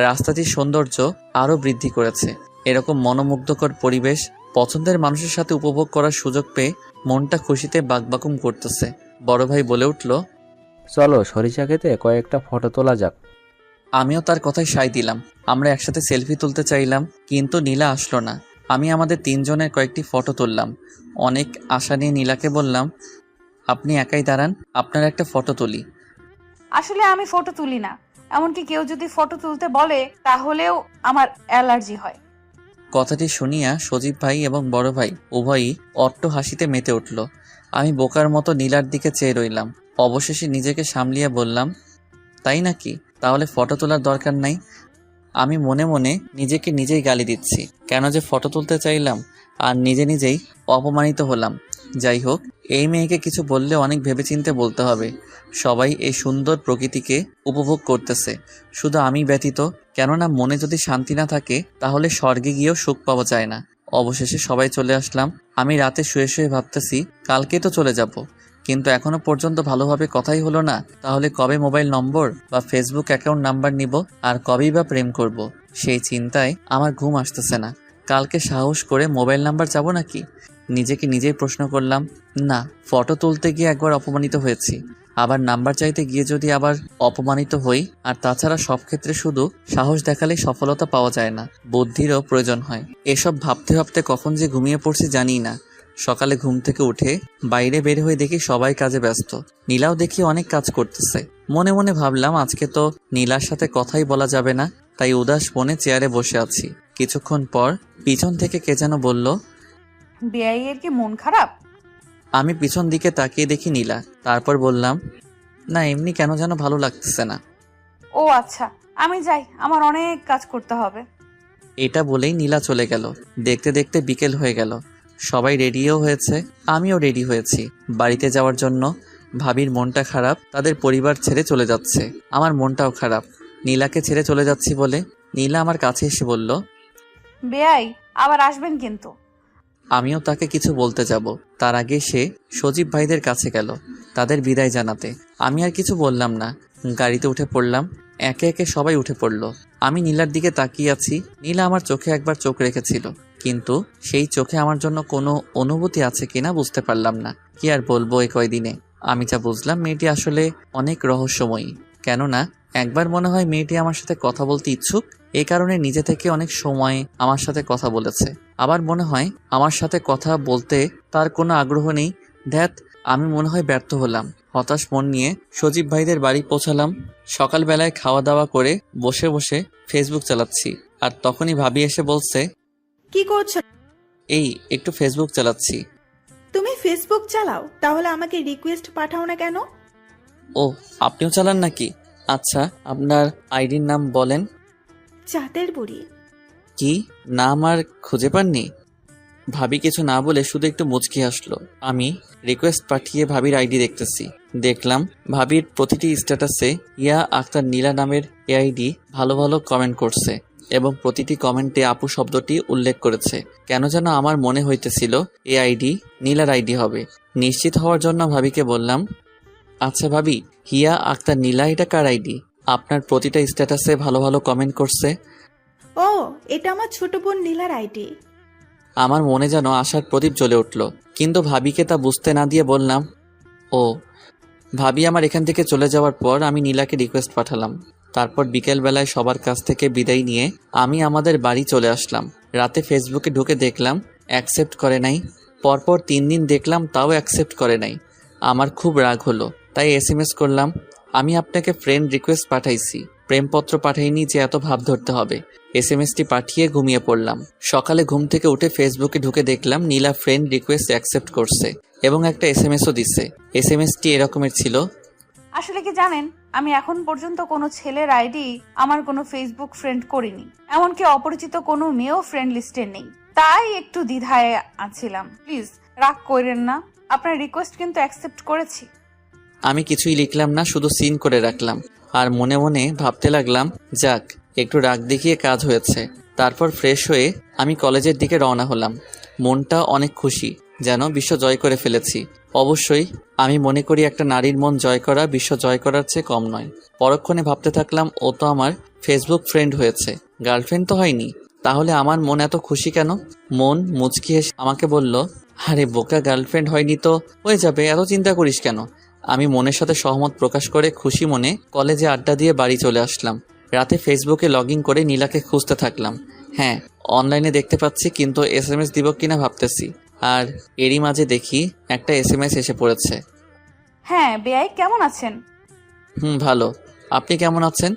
রাস্তাটির সৌন্দর্য আরও বৃদ্ধি করেছে। এরকম মনোমুগ্ধকর পরিবেশ পছন্দের মানুষের সাথে উপভোগ করার সুযোগ পেয়ে মনটা খুশিতে বাকবাকুম করতেছে। বড় ভাই বলে উঠল, চলো সরিষা খেতে কয়েকটা ফটো তোলা যাক। আমিও তার কথায় সায় দিলাম। আমরা একসাথে সেলফি তুলতে চাইলাম, কিন্তু নীলা আসলো না। আমি আমাদের তিনজনের কয়েকটি ফটো তুললাম। অনেক আশা নিয়ে নীলাকে বললাম, আপনি একাই দাঁড়ান, আপনার একটা ফটো তুলি। আসলে আমি ফটো তুলি না, এমনকি কেউ যদি ফটো তুলতে বলে তাহলেও আমার অ্যালার্জি হয়। কথাটি শুনিয়া সজীব ভাই এবং বড় ভাই উভয়ই অট্ট হাসিতে মেতে উঠল। আমি বোকার মতো নীলার দিকে চেয়ে রইলাম। অবশেষে নিজেকে সামলিয়ে বললাম, তাই নাকি? তাহলে ফটো তোলার দরকার নাই। আমি মনে মনে নিজেকে নিজেই গালি দিচ্ছি, কেন যে ফটো তুলতে চাইলাম, আর নিজে নিজেই অপমানিত হলাম। যাই হোক, এই মেয়েকে কিছু বললে অনেক ভেবেচিন্তে বলতে হবে। সবাই এই সুন্দর প্রকৃতিকে উপভোগ করতেছে, শুধু আমি ব্যতীত। কেননা মনে যদি শান্তি না থাকে, তাহলে স্বর্গে গিয়েও সুখ পাওয়া যায় না। অবশেষে সবাই চলে আসলাম। আমি রাতে শুয়ে শুয়ে ভাবতেছি কালকে তো চলে যাব, কিন্তু এখনো পর্যন্ত ভালোভাবে কথাই হলো না। তাহলে কবে মোবাইল নম্বর বা ফেসবুক অ্যাকাউন্ট নাম্বার নিব, আর কবেই বা প্রেম করব? সেই চিন্তায় আমার ঘুম আসতেছে না। কালকে সাহস করে মোবাইল নাম্বার চাবো নাকি? নিজেকে নিজেই প্রশ্ন করলাম। না, ফটো তুলতে গিয়ে একবার অপমানিত হয়েছি, আবার নাম্বার চাইতে গিয়ে যদি আবার অপমানিত হই। আর তাছাড়া সব ক্ষেত্রে শুধু সাহস দেখালেই সফলতা পাওয়া যায় না, বুদ্ধিরও প্রয়োজন হয়। এসব ভাবতে ভাবতে কখন যে ঘুমিয়ে পড়ছি জানি না। সকালে ঘুম থেকে উঠে বাইরে বের হয়ে দেখি সবাই কাজে ব্যস্ত। নীলাও দেখি অনেক কাজ করতেছে। মনে মনে ভাবলাম আজকে তো নীলার সাথে কথাই বলা যাবে না, তাই উদাস মনে চেয়ারে বসে আছি। কিছুক্ষণ পর পিছন থেকে কে যেন বলল, বেআই এর কি মন খারাপ? আমি পিছন দিকে তাকিয়ে দেখি নীলা। তারপর বললাম, না এমনি কেন যেন ভালো লাগতেছে না। ও আচ্ছা, আমি যাই, আমার অনেক কাজ করতে হবে। এটা বলেই নীলা চলে গেল। দেখতে দেখতে বিকেল হয়ে গেল। সবাই রেডিও হয়েছে, আমিও রেডি হয়েছি বাড়িতে যাওয়ার জন্য। ভাবির মনটা খারাপ, তাদের পরিবার ছেড়ে চলে যাচ্ছে। আমার মনটাও খারাপ, নীলাকে ছেড়ে চলে যাচ্ছি বলে। নীলা আমার কাছে এসে বলল, বেআই আবার আসবেন কিন্তু। আমিও তাকে কিছু বলতে যাব, তার আগে সে সজীব ভাইদের কাছে গেল তাদের বিদায় জানাতে। আমি আর কিছু বললাম না, গাড়িতে উঠে পড়লাম। একে একে সবাই উঠে পড়ল। আমি নীলার দিকে তাকিয়ে আছি। নীলা আমার চোখে একবার চোখ রেখেছিল, কিন্তু সেই চোখে আমার জন্য কোনো অনুভূতি আছে কিনা বুঝতে পারলাম না। কি আর বলবো এই কয়দিনে। আমি যা বুঝলাম মেয়েটি আসলে অনেক রহস্যময়ী। কেননা একবার মনে হয় মেয়েটি আমার সাথে কথা বলতে ইচ্ছুক, এই কারণে নিজে থেকে অনেক সময় আমার সাথে কথা বলেছে। আবার মনে হয় আমার সাথে কথা বলতে তার কোনো আগ্রহ নেই। ধ্যাত, আমি মনে হয় ব্যর্থ হলাম। হতাশ মন নিয়ে সজীব ভাইদের বাড়ি পৌঁছালাম। সকালবেলায় খাওয়া দাওয়া করে বসে বসে ফেসবুক চালাচ্ছি, আর তখনই ভাবি এসে বলছে, কি করছো? এই একটু ফেসবুক চালাচ্ছি। তুমি ফেসবুক চালাও, তাহলে আমাকে রিকোয়েস্ট পাঠাও না কেন? ও, আপনিও চালান নাকি? আচ্ছা, আপনার আইডির নাম বলেন। চাঁদের বুড়ি। কি নাম আর খুঁজে পাননি? ভাবি কিছু না বলে শুধু একটু মুচকি হাসলো। আমি রিকোয়েস্ট পাঠিয়ে ভাবির আইডি দেখতেছি। দেখলাম ভাবির প্রতিটি স্ট্যাটাসে ইয়া আক্তার নীলা নামের এআইডি ভালো ভালো কমেন্ট করছে, এবং প্রতিটি কমেন্টে আপু শব্দটি উল্লেখ করেছে। কেন যেন আমার মনে হইতেছিল এই আইডি নীলার আইডি হবে। নিশ্চিত হওয়ার জন্য ভাবিকে বললাম, আচ্ছা ভাবি, হিয়া আক্তার নীলা এটা কার আইডি? আপনার প্রতিটা স্ট্যাটাসে ভালো ভালো কমেন্ট করছে। ও, এটা আমার ছোট বোন নীলার আইডি। আমার মনে যেন আশার প্রদীপ জ্বলে উঠল, কিন্তু ভাবিকে তা বুঝতে না দিয়ে বললাম, ও। ভাবি আমার এখান থেকে চলে যাওয়ার পর আমি নীলাকে রিকোয়েস্ট পাঠালাম। তারপর বিকেলবেলায় সবার কাছ থেকে বিদায় নিয়ে আমি আমাদের বাড়ি চলে আসলাম। রাতে ফেসবুকে ঢুকে দেখলাম অ্যাকসেপ্ট করে নাই। পরপর 3 দিন দেখলাম তাও অ্যাকসেপ্ট করে নাই। আমার খুব রাগ হলো, তাই SMS করলাম, আমি আপনাকে ফ্রেন্ড রিকোয়েস্ট পাঠাইছি, প্রেমপত্র পাঠাইনি যে এত ভাব ধরতে হবে। SMSটি পাঠিয়ে ঘুমিয়ে পড়লাম। সকালে ঘুম থেকে উঠে ফেসবুকে ঢুকে দেখলাম নীলা ফ্রেন্ড রিকোয়েস্ট অ্যাকসেপ্ট করছে এবং একটা SMSও দিছে। SMSটি এরকমের ছিল, আসলে কি জানেন, আমি এখন পর্যন্ত কোনো ছেলের আইডি আমার কোনো ফেসবুক ফ্রেন্ড করিনি, এমনকি অপরিচিত কোনো মেয়েও ফ্রেন্ড লিস্টে নেই। তাই একটু দ্বিধায় আছিলাম। প্লিজ রাগ করেন না, আপনার রিকোয়েস্ট কিন্তু অ্যাকসেপ্ট করেছি। আমি কিছুই লিখলাম না, শুধু সিন করে রাখলাম। আর মনে মনে ভাবতে লাগলাম, যাক একটু রাগ দেখিয়ে কাজ হয়েছে। তারপর ফ্রেশ হয়ে আমি কলেজের দিকে রওনা হলাম। মনটা অনেক খুশি, যেন বিশ্ব জয় করে ফেলেছি। অবশ্যই আমি মনে করি একটা নারীর মন জয় করা বিশ্ব জয় করার চেয়ে কম নয়। পরক্ষণে ভাবতে থাকলাম, ও তো আমার ফেসবুক ফ্রেন্ড হয়েছে, গার্লফ্রেন্ড তো হয়নি, তাহলে আমার মন এত খুশি কেন? মন মুচকি হেসে আমাকে বলল, আরে বোকা, গার্লফ্রেন্ড হয়নি তো হয়ে যাবে, এত চিন্তা করিস কেন? আমি মনের সাথে সহমত প্রকাশ করে খুশি মনে কলেজে আড্ডা দিয়ে বাড়ি চলে আসলাম। রাতে ফেসবুকে লগ ইন করে নীলাকে খুঁজতে থাকলাম। হ্যাঁ, অনলাইনে দেখতে পাচ্ছি, কিন্তু SMS দিব কিনা ভাবতেছি। আর এরই মাঝে দেখি একটা SMS এসে পড়েছে। হ্যাঁ বেআই, কেমন আছেন? ভালো। আপনি কেমন আছেন?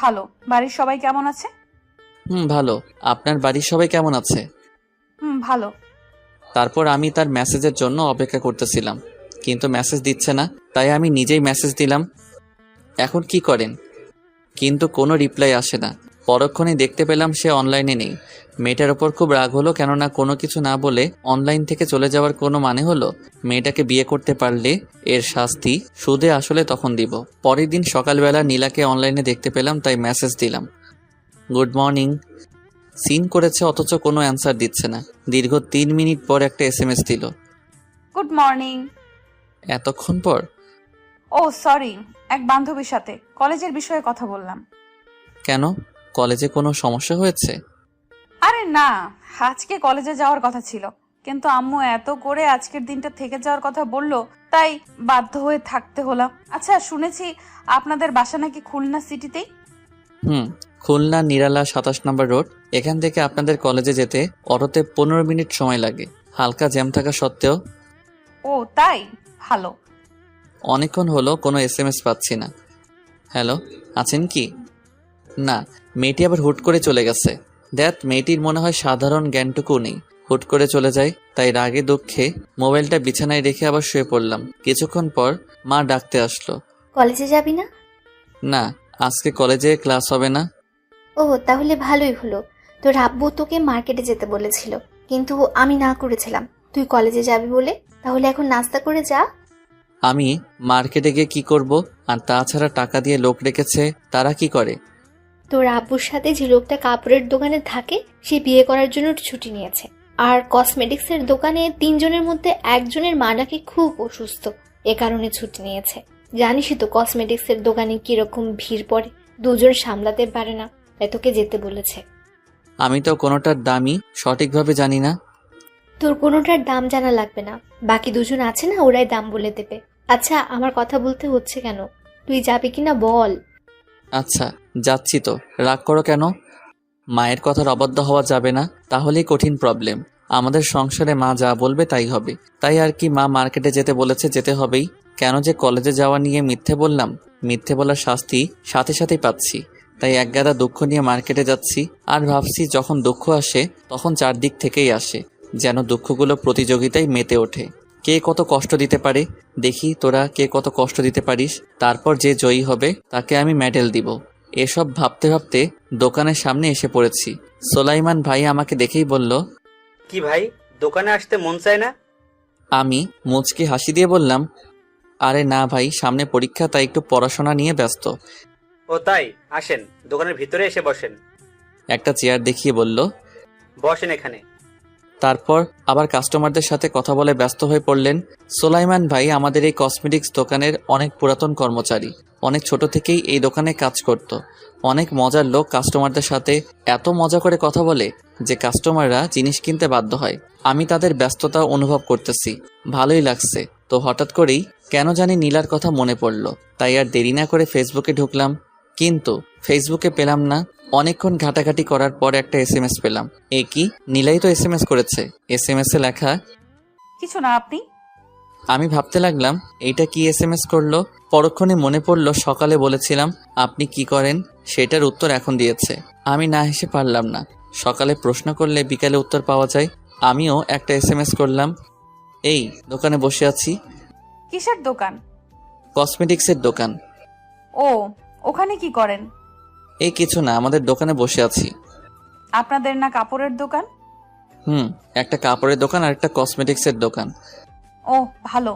ভালো। বাড়ির সবাই কেমন আছে? ভালো। আপনার বাড়ির সবাই কেমন আছে? ভালো। তারপর আমি তার মেসেজের জন্য অপেক্ষা করতেছিলাম, কিন্তু মেসেজ দিচ্ছে না। তাই আমি নিজেই মেসেজ দিলাম, এখন কি করেন? কিন্তু কোনো রিপ্লাই আসে না। পরক্ষণে দেখতে পেলাম সে অনলাইনে নেই। মেয়েটার ওপর খুব রাগ হলো, কেননা কোনো কিছু না বলে অনলাইন থেকে চলে যাওয়ার কোনো মানে হলো? মেয়েটাকে বিয়ে করতে পারলে এর শাস্তি সুদে আসলে তখন দিব। পরের দিন সকালবেলা নীলাকে অনলাইনে দেখতে পেলাম, তাই মেসেজ দিলাম, গুড মর্নিং। সিন করেছে অথচ কোনো অ্যান্সার দিচ্ছে না। দীর্ঘ 3 মিনিট পর একটা SMS দিল, গুড মর্নিং। এতক্ষণ পর? ও সরি, এক বান্ধবীর সাথে কলেজের বিষয়ে কথা বললাম। কেন, কলেজে কোনো সমস্যা হয়েছে? আরে না, আজকে কলেজে যাওয়ার কথা ছিল, কিন্তু আম্মু এত করে আজকের দিনটা থেকে যাওয়ার কথা বললো, তাই বাধ্য হয়ে থাকতে হলো। আচ্ছা, শুনেছি আপনাদের বাসা নাকি খুলনা সিটিতেই? খুলনা নিরালা 27 নম্বর রোড। এখান থেকে আপনাদের কলেজে যেতে অটোতে 15 মিনিট সময় লাগে। হালকা জ্যাম থাকা সত্ত্বেও। ও তাই, ভালো। অনেকক্ষণ হলো কোনো এসএমএস পাচ্ছি না। হ্যালো, আছেন কি? না, মেয়েটি আবার হুট করে চলে গেছে। মেয়েটির মনে হয় সাধারণ জ্ঞানটুকু নেই। হুট করে চলে যায়, তাই রাগে দুঃখে মোবাইলটা বিছানায় রেখে আবার শুয়ে পড়লাম। কিছুক্ষণ পর মা ডাকতে আসলো। কলেজে যাবি না? না, আজকে কলেজে ক্লাস হবে না। ও তাহলে ভালোই হলো। তোর আব্বু তোকে মার্কেটে যেতে বলেছিল, কিন্তু আমি না করেছিলাম তুই কলেজে যাবি বলে। তাহলে এখন নাস্তা করে যা। আমি মার্কেটে গিয়ে কি করব? আর তাছাড়া টাকা দিয়ে লোক রেখেছে, তারা কি করে? তোর আব্বুর সাথে যে লোকটা কাপড়ের দোকানে থাকে সে বিয়ে করার জন্য ছুটি নিয়েছে। আর কসমেটিক্সের দোকানে 3 জনের মধ্যে একজনের মা নাকি খুব অসুস্থ, এ কারণে ছুটি নিয়েছে। জানিসই তো কসমেটিক্সের দোকানে কিরকম ভিড় পড়ে, 2 জন সামলাতে পারে না, তাই তোকে যেতে বলেছে। আমি তো কোনোটার দামই সঠিকভাবে জানি না। তোর কোনোটার দাম জানা লাগবে না, বাকি 2 জন আছে না, ওরাই দাম বলে দেবে। আচ্ছা, আমার কথা বলতে হচ্ছে কেন? তুই যাবি কিনা বল। আচ্ছা, যাচ্ছি তো, রাগ করো কেন? মায়ের কথার অবাধ্য হওয়া যাবে না, তাহলেই কঠিন প্রবলেম। আমাদের সংসারে মা যা বলবে তাই হবে। তাই আর কি, মা মার্কেটে যেতে বলেছে, যেতে হবেই। কেন যে কলেজে যাওয়া নিয়ে মিথ্যে বললাম, মিথ্যে বলার শাস্তি সাথে সাথেই পাচ্ছি। তাই একগাদা দুঃখ নিয়ে মার্কেটে যাচ্ছি। আর ভাবছি যখন দুঃখ আসে তখন চারদিক থেকেই আসে, যেন দুঃখগুলো প্রতিযোগিতায় মেতে ওঠে। কে কত কষ্ট দিতে পারে দেখি, তোরা কে কত কষ্ট দিতে পারিস। তারপর যে জয়ী হবে তাকে আমি মেডেল দিব। এসব ভাবতে ভাবতে দোকানের সামনে এসে পড়েছি। সোলাইমান ভাই আমাকে দেখেই বলল, কি ভাই, দোকানে আসতে মন চায় না? আমি মুচকি হাসি দিয়ে বললাম, আরে না ভাই, সামনে পরীক্ষা, তাই একটু পড়াশোনা নিয়ে ব্যস্ত। ও তাই, আসেন দোকানের ভিতরে এসে বসেন। একটা চেয়ার দেখিয়ে বলল। বসেন এখানে। তারপর আবার কাস্টমারদের সাথে কথা বলে ব্যস্ত হয়ে পড়লেন। সোলাইমান ভাই আমাদের এই কসমেটিক্স দোকানের অনেক পুরাতন কর্মচারী। অনেক ছোট থেকেই এই দোকানে কাজ করত। অনেক মজার লোক, কাস্টমারদের সাথে এত মজা করে কথা বলে যে কাস্টমাররা জিনিস কিনতে বাধ্য হয়। আমি তাদের ব্যস্ততা অনুভব করতেছি, ভালোই লাগছে। তো হঠাৎ করেই কেন জানি নীলার কথা মনে পড়ল। তাই আর দেরি না করে ফেসবুকে ঢুকলাম, কিন্তু ফেসবুকে পেলাম না। অনেকক্ষণ ঘাটাঘাটি করার পর একটা এসএমএস পেলাম। এ কি, নীলাই তো এসএমএস করেছে। এসএমএস এ লেখা, কিছু না, আপনি? আমি ভাবতে লাগলাম এইটা কি এসএমএস করলো। পরক্ষণে মনে পড়ল সকালে বলেছিলাম আপনি কি করেন, সেটার উত্তর এখন দিয়েছে। আমি না হেসে পারলাম না। সকালে প্রশ্ন করলে বিকালে উত্তর পাওয়া যায়। আমিও একটা এসএমএস করলাম, এই দোকানে বসে আছি। কিসের দোকান? কসমেটিক্সের দোকান। ও, ওখানে কি করেন? এই কিছু না, আমাদের দোকানে বসে আছি। আপনাদের না কাপড়ের দোকান? একটা কাপড়ের দোকান আর একটা কসমেটিক্সের দোকান। ও ভালো।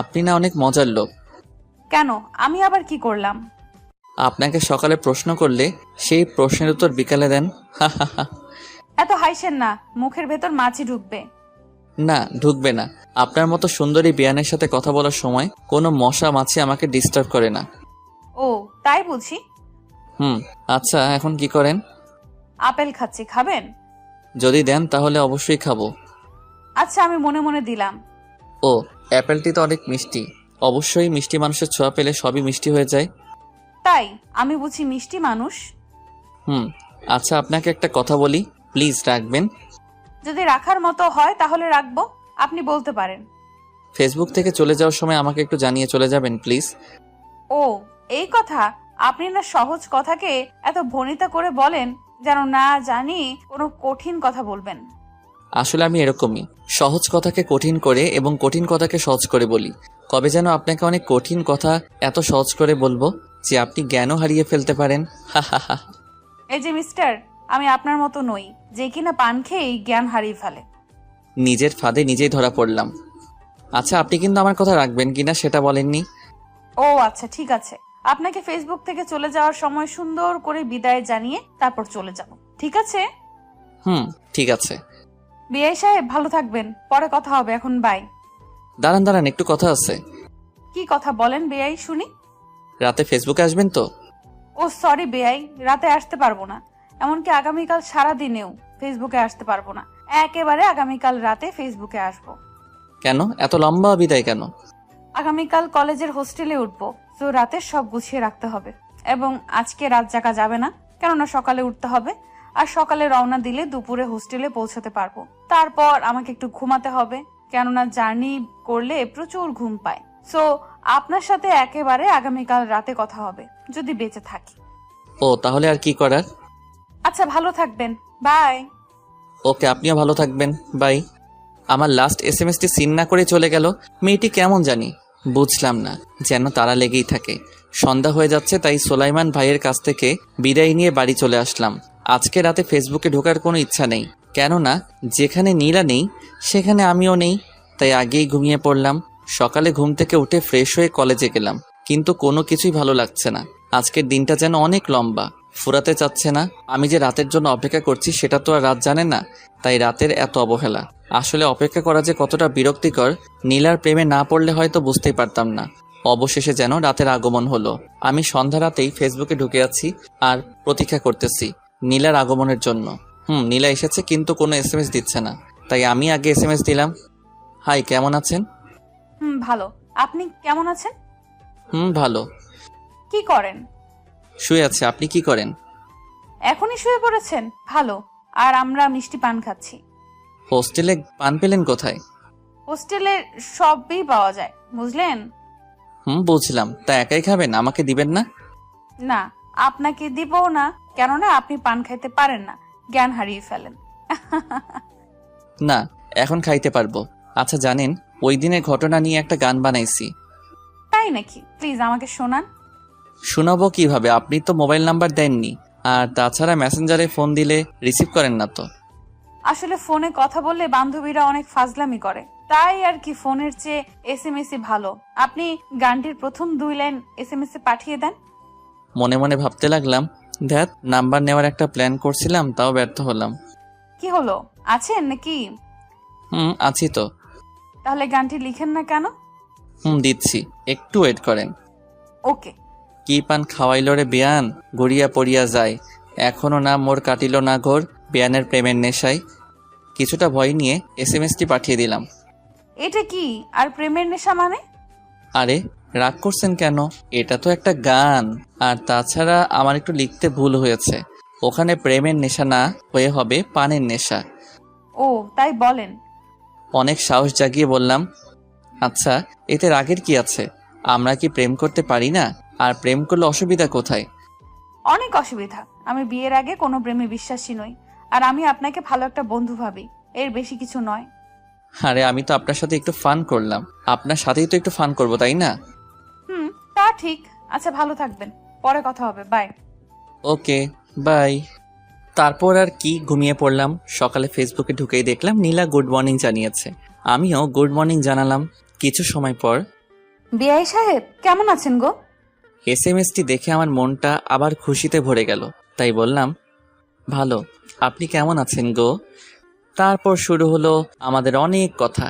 আপনি না অনেক মজার লোক। কেন, আমি আবার কি করলাম? আপনাকে সকালে প্রশ্ন করলে সেই প্রশ্নের উত্তর বিকালে দেন। এত হাইছেন না, মুখের ভেতর মাছি ঢুকবে। না, ঢুকবে না। আপনার মতো সুন্দরী বিয়ানের সাথে কথা বলার সময় কোনো মশা মাছি আমাকে ডিস্টার্ব করে না। ও তাই বুঝি। আচ্ছা, এখন কি করেন? আপেল খাচ্ছি, খাবেন? যদি দেন তাহলে অবশ্যই খাবো। আচ্ছা, আমি মনে মনে দিলাম। ও, অ্যাপেলটি তো অনেক মিষ্টি। অবশ্যই মিষ্টি মানুষের ছোঁয়া পেলে সবই মিষ্টি হয়ে যায়। তাই আমি বুঝি মিষ্টি মানুষ। আচ্ছা, আপনাকে একটা কথা বলি, প্লিজ রাখবেন? যদি রাখার মতো হয় তাহলে রাখবো, আপনি বলতে পারেন। ফেসবুক থেকে চলে যাওয়ার সময় আমাকে একটু জানিয়ে চলে যাবেন প্লিজ। ও এই কথা, আপনি না সহজ কথাকে এত ভনিতা করে বলেন যেন না জানি কোনো কঠিন কথা বলবেন। আসলে আমি এরকমই, সহজ কথাকে কঠিন করে এবং কঠিন কথাকে সহজ করে বলি। কবে যেন আপনাকে অনেক কঠিন কথা এত সহজ করে বলবো যে আপনি জ্ঞানও হারিয়ে ফেলতে পারেন। এই যে মিস্টার, আমি আপনার মতো নই যে কিনা পান খেয়েই জ্ঞান হারিয়ে ফেলে। নিজের ফাঁদে নিজেই ধরা পড়লাম। আচ্ছা, আপনি কিন্তু আমার কথা রাখবেন কিনা সেটা বলেননি। ও আচ্ছা, ঠিক আছে। আপনাকে ফেসবুক থেকে চলে যাওয়ার সময় সুন্দর করে বিদায় জানিয়ে তারপর চলে যাব, ঠিক আছে? ঠিক আছে। বিআই সাহেব ভালো থাকবেন, পরে কথা হবে, এখন বাই। দাঁড়ান, একটু কথা আছে। কি কথা বলেন বিআই, শুনি। রাতে ফেসবুকে আসবেন তো? ও সরি বিআই, রাতে আসতে পারবো না। এমনকি আগামীকাল সারা দিনেও ফেসবুকে আসতে পারবো না। একেবারে আগামীকাল রাতে ফেসবুকে আসবো। কেন এত লম্বা বিদায় কেন? আগামীকাল কলেজের হোস্টেলে উঠবো, তো রাতে সব গুছিয়ে রাখতে হবে। এবং আজকে রাত জাগা যাবে না, কেননা সকালে উঠতে হবে। আর সকালে রওনা দিলে দুপুরে হোস্টেলে পৌঁছাতে পারবো। তারপর আমাকে একটু ঘুমাতে হবে, কেননা জার্নি করলে প্রচুর ঘুম পায়। সো আপনার সাথে একেবারে আগামীকাল রাতে কথা হবে, যদি বেঁচে থাকি। ও তাহলে আর কি করার। আচ্ছা, ভালো থাকবেন, বাই। ওকে, আপনিও ভালো থাকবেন, বাই। আমার লাস্ট এসএমএসটি সিন না করে চলে গেল। মেয়েটি কেমন জানি, বুঝলাম না, যেন তারা লেগেই থাকে। সন্ধ্যা হয়ে যাচ্ছে, তাই সোলাইমান ভাইয়ের কাছ থেকে বিদায় নিয়ে বাড়ি চলে আসলাম। আজকে রাতে ফেসবুকে ঢোকার কোনো ইচ্ছা নেই, কেননা যেখানে নীলা নেই সেখানে আমিও নেই, তাই আগেই ঘুমিয়ে পড়লাম। সকালে ঘুম থেকে উঠে ফ্রেশ হয়ে কলেজে গেলাম, কিন্তু কোনো কিছুই ভালো লাগছে না। আজকের দিনটা যেন অনেক লম্বা, ফুরাতে চাচ্ছে না। আমি যে রাতের জন্য অপেক্ষা করছি সেটা তো আর রাত জানে না, তাই রাতের এত অবহেলা। আসলে অপেক্ষা করা যে কতটা বিরক্তিকর, নীলার প্রেমে না পড়লে হয়তো বুঝতেই পারতাম না। অবশেষে যেন রাতের আগমন হলো। আমি সন্ধ্যা রাতেই ফেসবুকে ঢুকে আছি আর প্রতীক্ষা করতেছি নীলার আগমনের জন্য। নীলা এসেছে, কিন্তু কোনো এসএমএস দিচ্ছে না, তাই আমি আগে এসএমএস দিলাম। হাই, কেমন আছেন? ভালো। আপনি কেমন আছেন? ভালো। কি করেন? শুয়ে আছে। আপনি কি করেন? এখনই শুয়ে পড়েছেন? ভালো। আর আমরা মিষ্টি পান খাচ্ছি। হোস্টেলে পান পেলেন কোথায়? হোস্টেলে সবই পাওয়া যায়, বুঝলেন? বুঝলাম। তা একাই খাবেন, আমাকে দিবেন না? না, আপনাকে দিব না, কেননা আপনি পান খাইতে পারেন না, জ্ঞান হারিয়ে ফেলেন। না, এখন খাইতে পারবো। আচ্ছা জানেন, ওই দিনের ঘটনা নিয়ে একটা গান বানাইছি। তাই নাকি? প্লিজ আমাকে শোনান। শোনাবো কিভাবে? আপনি তো মোবাইল নাম্বার দেননি, আর তাছাড়া মেসেঞ্জারে ফোন দিলে রিসিভ করেন না তো। আসলে ফোনে কথা বললে বান্ধবীরা অনেক ফাজলামি করে, তাই আর কি ফোনের চেয়ে এসএমএসই ভালো। আপনি গানটির প্রথম 2 লাইন এসএমএস এ পাঠিয়ে দেন। মনে মনে ভাবতে লাগলাম, ধ্যাত, নাম্বার নেওয়ার একটা প্ল্যান করছিলাম, তাও ব্যর্থ হলাম। কি হলো, আছেন নাকি? আছি তো। তাহলে গানটি লিখেন না কেন? দিচ্ছি, একটু ওয়েট করেন। ওকে। কি পান খাওয়াইল রে বিয়ান, গড়িয়া পড়িয়া যায়, এখনো না মোর কাটিল না ঘোর, বিয়ানের প্রেমের নেশায়। কিছুটা ভয় নিয়ে এসএমএসটি পাঠিয়ে দিলাম। এটা কি আর প্রেমের নেশা মানে? আরে রাগ করছেন কেন? এটা তো একটা গান। আর তাছাড়া আমার একটু লিখতে ভুল হয়েছে, ওখানে প্রেমের নেশা না হয়ে হবে পানের নেশা। ও তাই বলেন? অনেক সাহস জাগিয়ে বললাম। আচ্ছা, এতে রাগের কি আছে? আমরা কি প্রেম করতে পারি না? আর প্রেম করলে অসুবিধা কোথায়? অনেক অসুবিধা। আমি বিয়ের আগে কোনো প্রেমে বিশ্বাসী নই, আর আমি আপনাকে ভালো একটা বন্ধু ভাবি, এর বেশি কিছু নয়। আরে আমি তো আপনার সাথে একটু ফান করলাম, আপনার সাথেই তো একটু ফান করবো, তাই না? তা ঠিক। আচ্ছা, ভালো থাকবেন, পরে কথা হবে, বাই। Okay, by. তারপর আর কি, ঘুমিয়ে পড়লাম। সকালে ফেসবুকে ঢুকেই দেখলাম নীলা গুড মর্নিং জানিয়েছে, আমিও গুড মর্নিং জানালাম। কিছু সময় পর, বিআই সাহেব কেমন আছেন গো? এসএমএসটি দেখে আমার মনটা আবার খুশিতে ভরে গেল, তাই বললাম, ভালো। আপনি কেমন আছেন গো? তারপর শুরু হলো আমাদের অনেক কথা।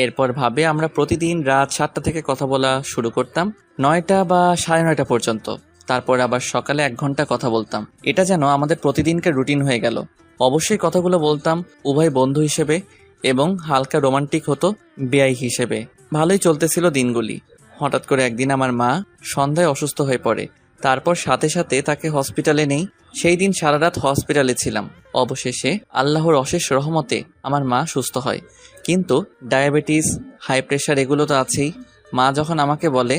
এরপর ভাবে আমরা প্রতিদিন রাত 7টা থেকে কথা বলা শুরু করতাম, 9টা বা 9:30 পর্যন্ত। তারপর আবার সকালে 1 ঘন্টা কথা বলতাম। এটা যেন আমাদের প্রতিদিনকার রুটিন হয়ে গেল। অবশ্যই কথাগুলো বলতাম উভয় বন্ধু হিসেবে, এবং হালকা রোমান্টিক হতো বেআই হিসেবে। ভালোই চলতেছিল দিনগুলি। হঠাৎ করে একদিন আমার মা সন্ধ্যায় অসুস্থ হয়ে পড়ে। তারপর সাথে সাথে তাকে হসপিটালে নেই। সেই দিন সারা রাত হসপিটালে ছিলাম। অবশেষে আল্লাহর অশেষ রহমতে আমার মা সুস্থ হয়, কিন্তু ডায়াবেটিস, হাই প্রেশার এগুলো তো আছেই। মা যখন আমাকে বলে,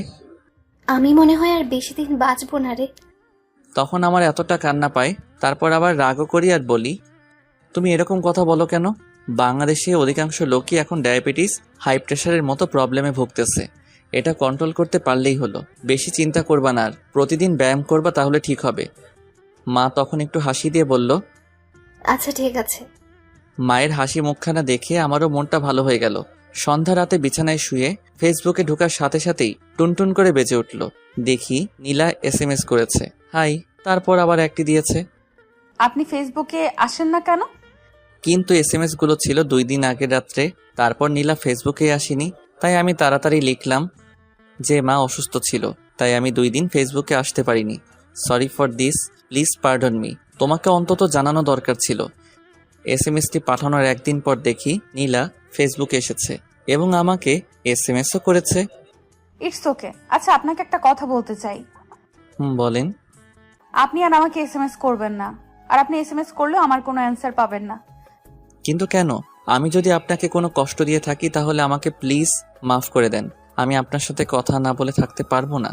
আমি মনে হয় আর বেশি দিন বাঁচবো না রে, তখন আমার এতটা কান্না পায়। তারপর আবার রাগও করি আর বলি, তুমি এরকম কথা বলো কেন? বাংলাদেশে অধিকাংশ লোকই এখন ডায়াবেটিস, হাই প্রেশারের মতো প্রবলেমে ভুগতেছে। এটা কন্ট্রোল করতে পারলেই হলো। বেশি চিন্তা করবা না, আর প্রতিদিন ব্যায়াম করবা, তাহলে ঠিক হবে। মা তখন একটু হাসি দিয়ে বলল, আচ্ছা ঠিক আছে। মায়ের হাসি মুখখানা দেখে আমারও মনটা ভালো হয়ে গেল। সন্ধ্যা রাতে বিছানায় শুয়ে ফেসবুকে ঢোকার সাথে সাথেই টুনটুন করে বেজে উঠল। দেখি নীলা এসএমএস করেছে, হাই। তারপর আবার একটি দিয়েছে। আপনি ফেসবুকে আসেন না কেন? কিন্তু এসএমএস গুলো ছিল 2 দিন আগের রাত্রে। তারপর নীলা ফেসবুকে আসেনি, তাই আমি তাড়াতাড়ি লিখলাম যে মা অসুস্থ ছিল, তাই আমি 2 দিন ফেসবুকে আসতে পারিনি। Sorry for this, please pardon me. তোমাকে অন্তত জানানো দরকার ছিল। এসএমএসটি পাঠানোর 1 দিন পর দেখি নীলা ফেসবুকে এসেছে এবং আমাকে এসএমএসও করেছে। It's okay. আচ্ছা, আপনাকে একটা কথা বলতে চাই। বলেন। আপনি আর আমাকে এসএমএস করবেন না, আর আপনি এসএমএস করলেও আমার কোনো অ্যান্সার পাবেন না। কিন্তু কেন? আমি যদি আপনাকে কোনো কষ্ট দিয়ে থাকি তাহলে আমাকে প্লিজ মাফ করে দেন। আমি আপনার সাথে কথা না বলে থাকতে পারবো না।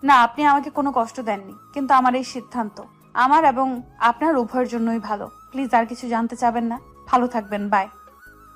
না, আপনি আমাকে কোনো কষ্ট দেননি, কিন্তু আমার এই সিদ্ধান্ত আমার এবং আপনার উভয়ের জন্যই ভালো। প্লিজ আর কিছু জানতে চাবেন না। ভালো থাকবেন, বাই।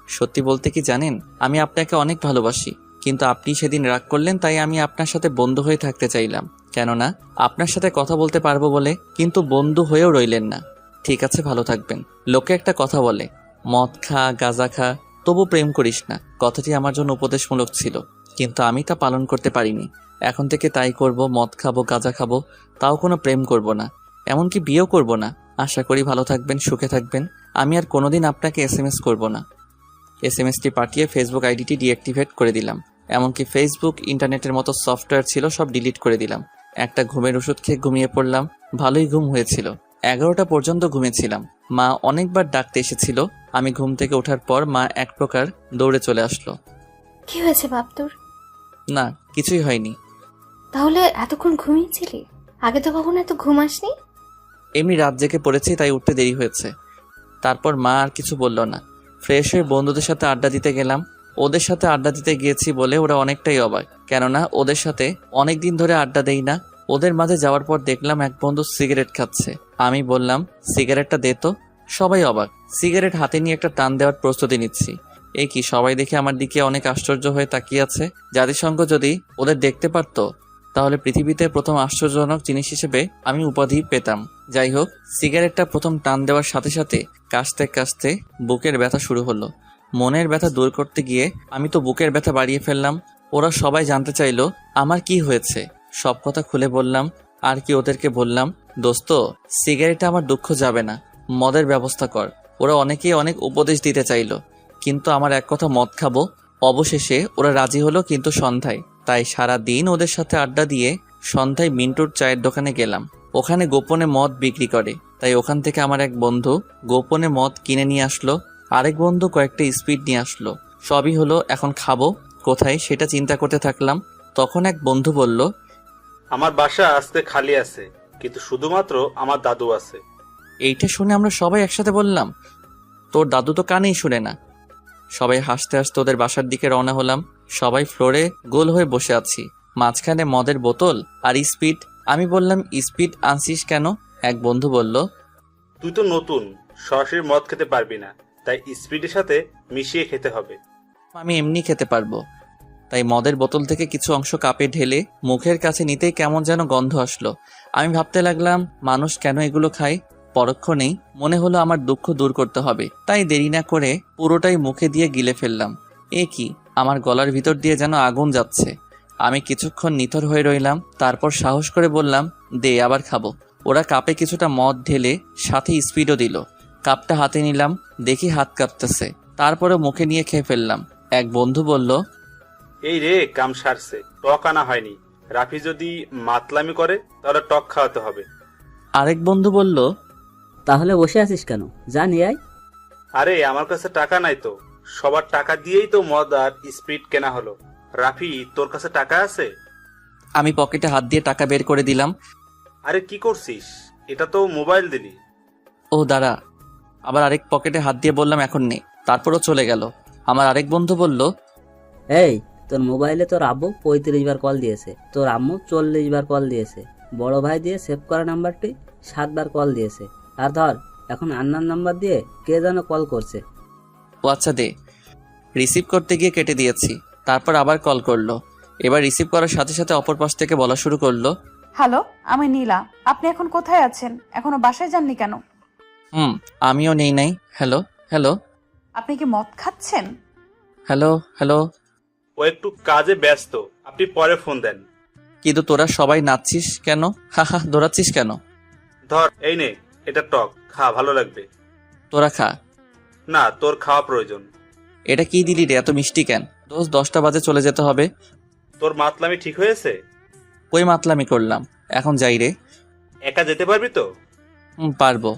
সত্যি বলতে কি জানেন, আমি আপনাকে অনেক ভালোবাসি, কিন্তু আপনি সেদিন রাগ করলেন, তাই আমি আপনার সাথে বন্ধু হয়ে থাকতে চাইলাম। কেননা আপনার সাথে কথা বলতে পারবো বলে, কিন্তু বন্ধু হয়েও রইলেন না। ঠিক আছে, ভালো থাকবেন। লোকে একটা কথা বলে, মদ খা, গাঁজা খা, তবু প্রেম করিস না। কথাটি আমার জন্য উপদেশমূলক ছিল, কিন্তু আমি তা পালন করতে পারিনি। এখন থেকে তাই করব, মদ খাবো, গাঁজা খাবো, তাও কোনো প্রেম করব না, এমনকি বিয়েও করব না। আশা করি ভালো থাকবেন, সুখে থাকবেন। আমি আর কোনোদিন আপনাকে এসএমএস করব না। এসএমএসটি পাঠিয়ে ফেসবুক আইডিটি ডিঅ্যাক্টিভেট করে দিলাম। এমনকি ফেসবুক, ইন্টারনেটের মতো সফটওয়্যার ছিল সব ডিলিট করে দিলাম। একটা ঘুমের ওষুধ খেয়ে ঘুমিয়ে পড়লাম। ভালোই ঘুম হয়েছিল। 11টা পর্যন্ত ঘুমিয়েছিলাম। মা অনেকবার ডাকতে এসেছিল। আমি ঘুম থেকে ওঠার পর মা এক প্রকার দৌড়ে চলে আসলো। কি হয়েছে বাপ তোর? না, কিছুই হয়নি। তাহলে এতক্ষণ ঘুমিয়েছিলি? আগে তো কখনো এত ঘুম আসনি। এমনি রাত জেগে পড়েছি, তাই উঠতে দেরি হয়েছে। তারপর মা আর কিছু বলল না। ফ্রেশ হয়ে বন্ধুদের সাথে আড্ডা দিতে গেলাম। ওদের সাথে আড্ডা দিতে গিয়েছি বলে ওরা অনেকটাই অবাক, কেননা ওদের সাথে অনেক দিন ধরে আড্ডা দেই না। ওদের মাঝে যাওয়ার পর দেখলাম এক বন্ধু সিগারেট খাচ্ছে। আমি বললাম, সিগারেটটা দে তো। সবাই অবাক। সিগারেট হাতে নিয়ে একটা টান দেওয়ার প্রস্তুতি নিচ্ছি। এ কি, সবাই দেখে আমার দিকে অনেক আশ্চর্য হয়ে তাকিয়ে আছে। জাতিসংঘ যদি ওদের দেখতে পারতো তাহলে পৃথিবীতে প্রথম আশ্চর্যজনক জিনিস হিসেবে আমি উপাধি পেতাম। যাই হোক, সিগারেটটা প্রথম টান দেওয়ার সাথে সাথে কাশতে কাশতে বুকের ব্যথা শুরু হলো। মনের ব্যথা দূর করতে গিয়ে আমি তো বুকের ব্যথা বাড়িয়ে ফেললাম। ওরা সবাই জানতে চাইলো আমার কি হয়েছে। সব কথা খুলে বললাম। আর কি ওদেরকে বললাম, দোস্ত, সিগারেটে আমার দুঃখ যাবে না, মদের ব্যবস্থা কর। ওরা অনেকেই অনেক উপদেশ দিতে চাইলো, কিন্তু আমার এক কথা, মদ খাবো। অবশেষে ওরা রাজি হলো, কিন্তু সন্ধ্যায়। তাই সারা দিন ওদের সাথে আড্ডা দিয়ে সন্ধ্যায় মিন্টুর চায়ের দোকানে গেলাম। ওখানে গোপনে মদ বিক্রি করে, তাই ওখান থেকে আমার এক বন্ধু গোপনে মদ কিনে নিয়ে আসলো। আরেক বন্ধু কয়েকটা স্পিড নিয়ে আসলো। সবই হলো। এখন খাবো কোথায় সেটা চিন্তা করতে থাকলাম। তখন এক বন্ধু বলল, আমার বাসা আজকে খালি আছে, কিন্তু শুধুমাত্র আমার দাদু আছে। এইটা শুনে আমরা সবাই একসাথে বললাম, তোর দাদু তো কানেই শুনে না। সবাই হাসতে হাসতে ওদের বাসার দিকে রওনা হলাম। সবাই ফ্লোরে গোল হয়ে বসে আছি, মাঝখানে মদের বোতল আর স্পিড। আমি বললাম, স্পিড আনছিস কেন? এক বন্ধু বলল, তুই তো নতুন, সরাসরি মদ খেতে পারবি না, তাই স্পিডের সাথে মিশিয়ে খেতে হবে। আমি এমনি খেতে পারবো। তাই মদের বোতল থেকে কিছু অংশ কাপে ঢেলে মুখের কাছে নিতেই কেমন যেন গন্ধ আসলো। আমি ভাবতে লাগলাম, মানুষ কেন এগুলো খায়? পরক্ষণেই মনে হলো আমার দুঃখ দূর করতে হবে, তাই দেরি না করে পুরোটাই মুখে দিয়ে গিলে ফেললাম। এ কি, আমার গলার ভিতর দিয়ে যেন আগুন যাচ্ছে। আমি কিছুক্ষণ নিথর হয়ে রইলাম, তারপর সাহস করে বললাম, দে, আবার খাবো। ওরা কাপে কিছুটা মদ ঢেলে সাথে স্পিডও দিল। কাপটা হাতে নিলাম, দেখি হাত কাঁপতেছে। তারপরে মুখে নিয়ে খেয়ে ফেললাম। এক বন্ধু বলল, এই রে, কাম সারছে, টক আনা হয়নি। রাফি যদি মাতলামি করে তাহলে টক খাওয়াতে হবে। আরেক বন্ধু বলল, তাহলে বসে আছিস কেন? যা নিয়ে আয়। আরে আমার কাছে টাকা নাই তো, সবার টাকা দিয়েই তো মদ আর স্পিড কেনা হলো। রাফি, তোর কাছে টাকা আছে? আমি পকেটে হাত দিয়ে টাকা বের করে দিলাম। আরে কি করছিস? এটা তো মোবাইল দিলি। ও দাঁড়া। আবার আরেক পকেটে হাত দিয়ে বললাম, এখন নেই। তারপরও চলে গেল। আমার আরেক বন্ধু বলল, এই, তোর মোবাইলে তোর আব্বু 35 বার কল দিয়েছে, তোর আম্মু 40 বার কল দিয়েছে, বড় ভাই দিয়ে সেভ করা নাম্বারটি 7 বার কল দিয়েছে, আর ধর এখন আন্নার নাম্বার দিয়ে কে যেন কল করছে। ও আচ্ছা, দে। রিসিভ করতে গিয়ে কেটে দিয়েছি। তারপর আবার কল করলো। এবার রিসিভ করার সাথে সাথে অপর পাশ থেকে বলা শুরু করলো, হ্যালো, আমি নীলা। আপনি এখন কোথায় আছেন? এখনো বাসায় যাননি কেন? আমিও নেই নাই। হ্যালো হ্যালো আপনি কি মদ খাচ্ছেন? হ্যালো হ্যালো ও একটু কাজে ব্যস্ত, আপনি পরে ফোন দেন। কিন্তু তোরা সবাই নাচছিস কেন? হা, দৌড়াচ্ছিস কেন? ধর, এই নে, এটা টক, খা, ভালো লাগবে। তোরা খা। না, তোর খাওয়া প্রয়োজন। এটা কি দিলি রে, এত মিষ্টি কেন? দোস্ত, 10টা বাজে চলে যেতে হবে। তোর মাতলামি ঠিক হয়েছে? কই মাতলামি করলাম, এখন যাই রে। একা যেতে পারবি তো? পারবো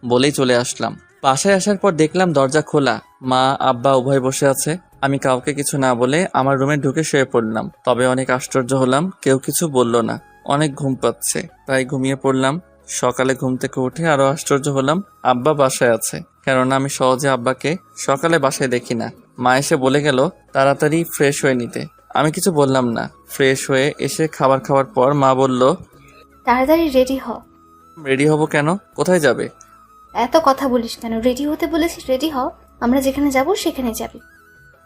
বলেই চলে আসলাম। বাসায় আসার পর দেখলাম দরজা খোলা, মা আব্বা উভয় বসে আছে। আমি কাউকে কিছু না বলে আমার রুমে ঢুকে শুয়ে পড়লাম। তবে অনেক আশ্চর্য হলাম, কেউ কিছু বলল না। অনেক ঘুম পাচ্ছে, তাই ঘুমিয়ে পড়লাম। সকালে ঘুম থেকে উঠে আরো আশ্চর্য হলাম আব্বা বাসায় আছে, কেননা আমি সহজে আব্বাকে সকালে বাসায় দেখি না। মা এসে বলে গেল তাড়াতাড়ি ফ্রেশ হয়ে নিতে। আমি কিছু বললাম না। ফ্রেশ হয়ে এসে খাবার খাওয়ার পর মা বলল, তাড়াতাড়ি রেডি হ। রেডি হব কেন? কোথায় যাবে? এত কথা বলিস কেন? রেডি হতে বলেছিস, রেডি হ। আমরা যেখানে যাব সেখানে যাবি।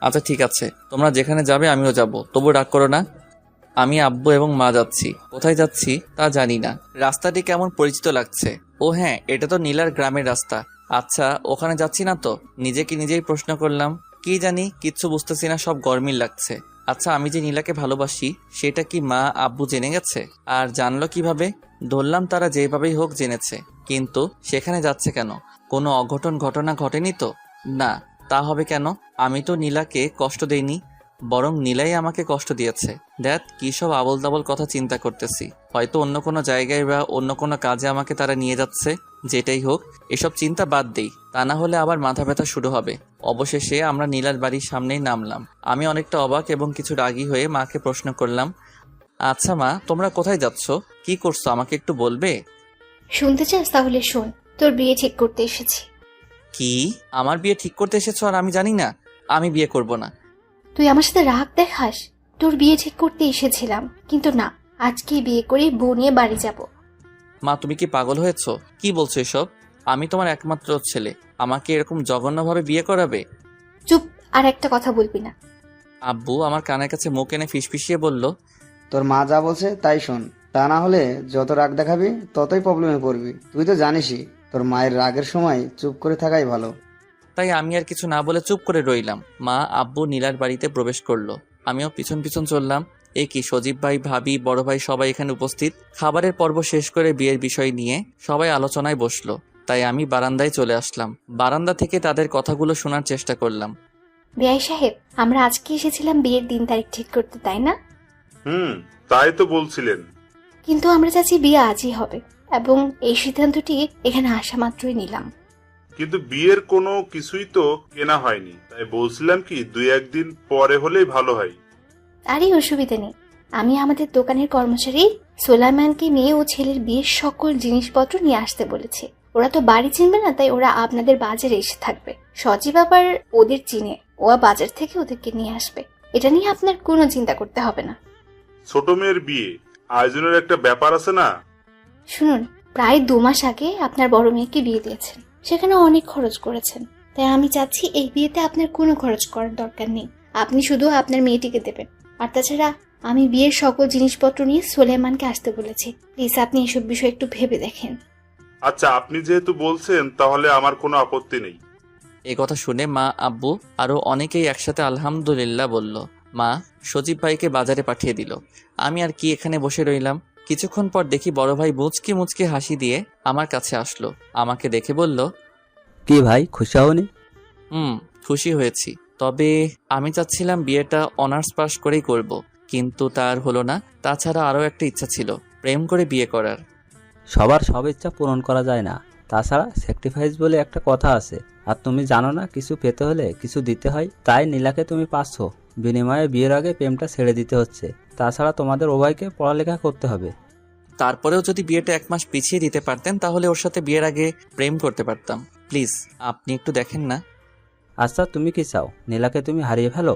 আচ্ছা ঠিক আছে, তোমরা যেখানে যাবে আমিও যাব, তবু রাগ করো না। আমি আব্বু এবং মা যাচ্ছি। কোথায় যাচ্ছি তা জানি না। রাস্তাটি কেমন পরিচিত লাগছে। ও হ্যাঁ, এটা তো নীলার গ্রামের রাস্তা। আচ্ছা, ওখানে যাচ্ছি না তো? নিজেকে নিজেই প্রশ্ন করলাম। কি জানি, কিচ্ছু বুঝতেছি না, সব গরমিল লাগছে। আচ্ছা, আমি যে নীলাকে ভালোবাসি সেটা কি মা আব্বু জেনে গেছে? আর জানলো কিভাবে? ধরলাম তারা যেভাবেই হোক জেনেছে, কিন্তু সেখানে যাচ্ছে কেন? কোনো অঘটন ঘটনা ঘটেনি তো? না, তা হবে কেন? আমি তো নীলাকে কষ্ট দেইনি, বরং নীলাই আমাকে কষ্ট দিয়েছে। দেখ কি সব আবল তাবল কথা চিন্তা করতেছি। হয়তো অন্য কোনো জায়গায় বা অন্য কোনো কাজে আমাকে তারা নিয়ে যাচ্ছে। যেটাই হোক, এসব চিন্তা বাদ দেই, তা না হলে আবার মাথা ব্যথা শুরু হবে। অবশেষে আমরা নীলার বাড়ির সামনেই নামলাম। আমি অনেকটা অবাক এবং কিছু রাগী হয়ে মাকে প্রশ্ন করলাম, আচ্ছা মা, তোমরা কোথায় যাচ্ছ? কি করছো আমাকে একটু বলবে? শুনতে চাস? তাহলে শোন, তোর বিয়ে ঠিক করতে এসেছি। কি? আমার বিয়ে ঠিক করতে এসেছো আর আমি জানি না? আমি বিয়ে করব না। তুই আমার সাথে রাগ দেখাস? তোর বিয়ে ঠিক করতে এসেছিলাম, কিন্তু না, আজকে বিয়ে করে বউ নিয়ে বাড়ি যাব। মা, তুমি কি পাগল হয়েছো? কি বলছো এসব? আমি তোমার একমাত্র ছেলে, আমাকে এরকম জঘন্যভাবে বিয়ে করাবে? চুপ, আর একটা কথা বলবি না। আব্বু আমার কানের কাছে মুখ এনে ফিসফিসিয়ে বলল, তোর মা যা বলছে তাই শোন, তা না হলে যত রাগ দেখাবি ততই প্রবলেমে পড়বি। তুই তো জানিসই তোর মায়ের রাগের সময় চুপ করে থাকাই ভালো। তাই আমি আর কিছু না বলে চুপ করে রইলাম। মা আব্বু নীলার বাড়িতে প্রবেশ করলো, আমিও পিছন পিছন চললাম। এ কি, সজীব ভাই, ভাবি, বড় ভাই সবাই এখানে উপস্থিত। খাবারের পর্ব শেষ করে বিয়ের বিষয় নিয়ে সবাই আলোচনায় বসলো, তাই আমি বারান্দায় চলে আসলাম। বারান্দা থেকে তাদের কথাগুলো শোনার চেষ্টা করলাম। বিআই সাহেব, আমরা আজকে এসেছিলাম বিয়ের দিন তারিখ ঠিক করতে, তাই না? তাই তো বলছিলেন। কিন্তু আমরা চাচ্ছি বিয়ে আজই হবে, এবং এই সিদ্ধান্তটি এখানে আসা মাত্রই নিলাম। কিন্তু বিয়ের কোনো কিছুই তো কেনা হয়নি, তাই বলছিলাম কি 2-1 দিন পরে হলেই ভালো হয়। আরে অসুবিধা নেই, আমি আমাদের দোকানের কর্মচারী সোলাইমানকে মেয়ে ও ছেলের বিয়ের সকল জিনিসপত্র নিয়ে আসতে বলেছি। ওরা তো বাড়ি চিনবে না, তাই ওরা আপনাদের বাজারে এসে থাকবে। সজীব আবার ওদের চিনে, ও বাজার থেকে ওদেরকে নিয়ে আসবে। এটা নিয়ে আপনার কোনো চিন্তা করতে হবে না। ছোট মেয়ের বিয়ে, আয়োজনের একটা ব্যাপার আছে না? শুনুন, প্রায় 2 মাস আগে আপনার বড় মেয়েকে বিয়ে দিয়েছেন, সেখানে অনেক খরচ করেছেন। তাই আমি চাচ্ছি এই বিয়েতে আপনার কোনো খরচ করার দরকার নেই, আপনি শুধু আপনার মেয়েটিকে দেবেন। আর তাছাড়া আমি বিয়ের সকল জিনিসপত্র নিয়ে সোলেমানকে আসতে বলেছি। প্লিজ আপনি এসব বিষয় একটু ভেবে দেখেন। আচ্ছা, আপনি যেহেতু বলছেন তাহলে আমার কোনো আপত্তি নেই। এ কথা শুনে মা আব্বু আরো অনেকেই একসাথে আলহামদুলিল্লাহ বলল। মা সজীব ভাইকে বাজারে পাঠিয়ে দিল। আমি আর কি এখানে বসে রইলাম। কিছুক্ষণ পর দেখি বড় ভাই মুচকি মুচকি হাসি দিয়ে আমার কাছে আসলো। আমাকে দেখে বলল, কি ভাই, খুশি হওনি? খুশি হয়েছি, তবে আমি চাচ্ছিলাম বিয়েটা অনার্স পাস করেই করব, কিন্তু তার হলো না। তাছাড়া আরও একটা ইচ্ছা ছিল, প্রেম করে বিয়ে করার। সবার সব ইচ্ছা পূরণ করা যায় না, তাছাড়া স্যাক্রিফাইস বলে একটা কথা আছে। আর তুমি জানো না, কিছু পেতে হলে কিছু দিতে হয়। তাই নীলাকে তুমি পাচ্ছ, বিনিময়ে বিয়ের আগে প্রেমটা ছেড়ে দিতে হচ্ছে। তাছাড়া তোমাদের উভয়কে পড়ালেখা করতে হবে। তারপরেও যদি বিয়েটা 1 মাস পিছিয়ে দিতে পারতেন তাহলে ওর সাথে বিয়ের আগে প্রেম করতে পারতাম। প্লিজ আপনি একটু দেখেন না। আচ্ছা, তুমি কি চাও নীলাকে তুমি হারিয়ে ফেলো?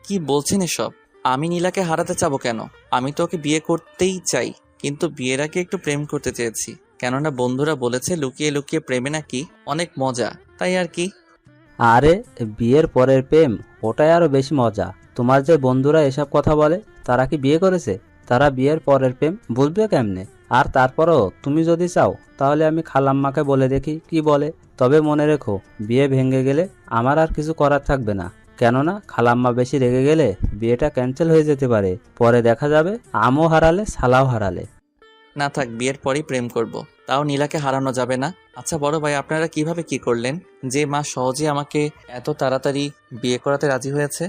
কি বলছেন এসব? আমি নীলাকে হারাতে চাবো কেন? আমি তো ওকে বিয়ে করতেই চাই, কিন্তু বিয়ের আগে একটু প্রেম করতে চেয়েছি। কেননা বন্ধুরা বলেছে লুকিয়ে লুকিয়ে প্রেমে নাকি অনেক মজা, তাই আর কি। আরে বিয়ের পরের প্রেম, ওটাই আরো বেশি মজা। তোমার যে বন্ধুরা এসব কথা বলে, তারা কি বিয়ে করেছে? তারা বিয়ের পরের প্রেম বুঝবে কেমনে? আর তারপরও তুমি যদি চাও তাহলে আমি খালাম্মাকে বলে দেখি কি বলে। তবে মনে রেখো, বিয়ে ভেঙে গেলে আমার আর কিছু করার থাকবে না। কেননা খালাম্মা বেশি রেগে গেলে বিয়েটা ক্যান্সেল হয়ে যেতে পারে। পরে দেখা যাবে আমও হারালে সালাও হারালে। না থাক, বিয়ের পরেই প্রেম করব, তাও নীলাকে হারানো যাবে না। আচ্ছা বড় ভাই, আপনারা কিভাবে কি করলেন যে মা সহজে আমাকে এত তাড়াতাড়ি বিয়ে করাতে রাজি হয়েছে?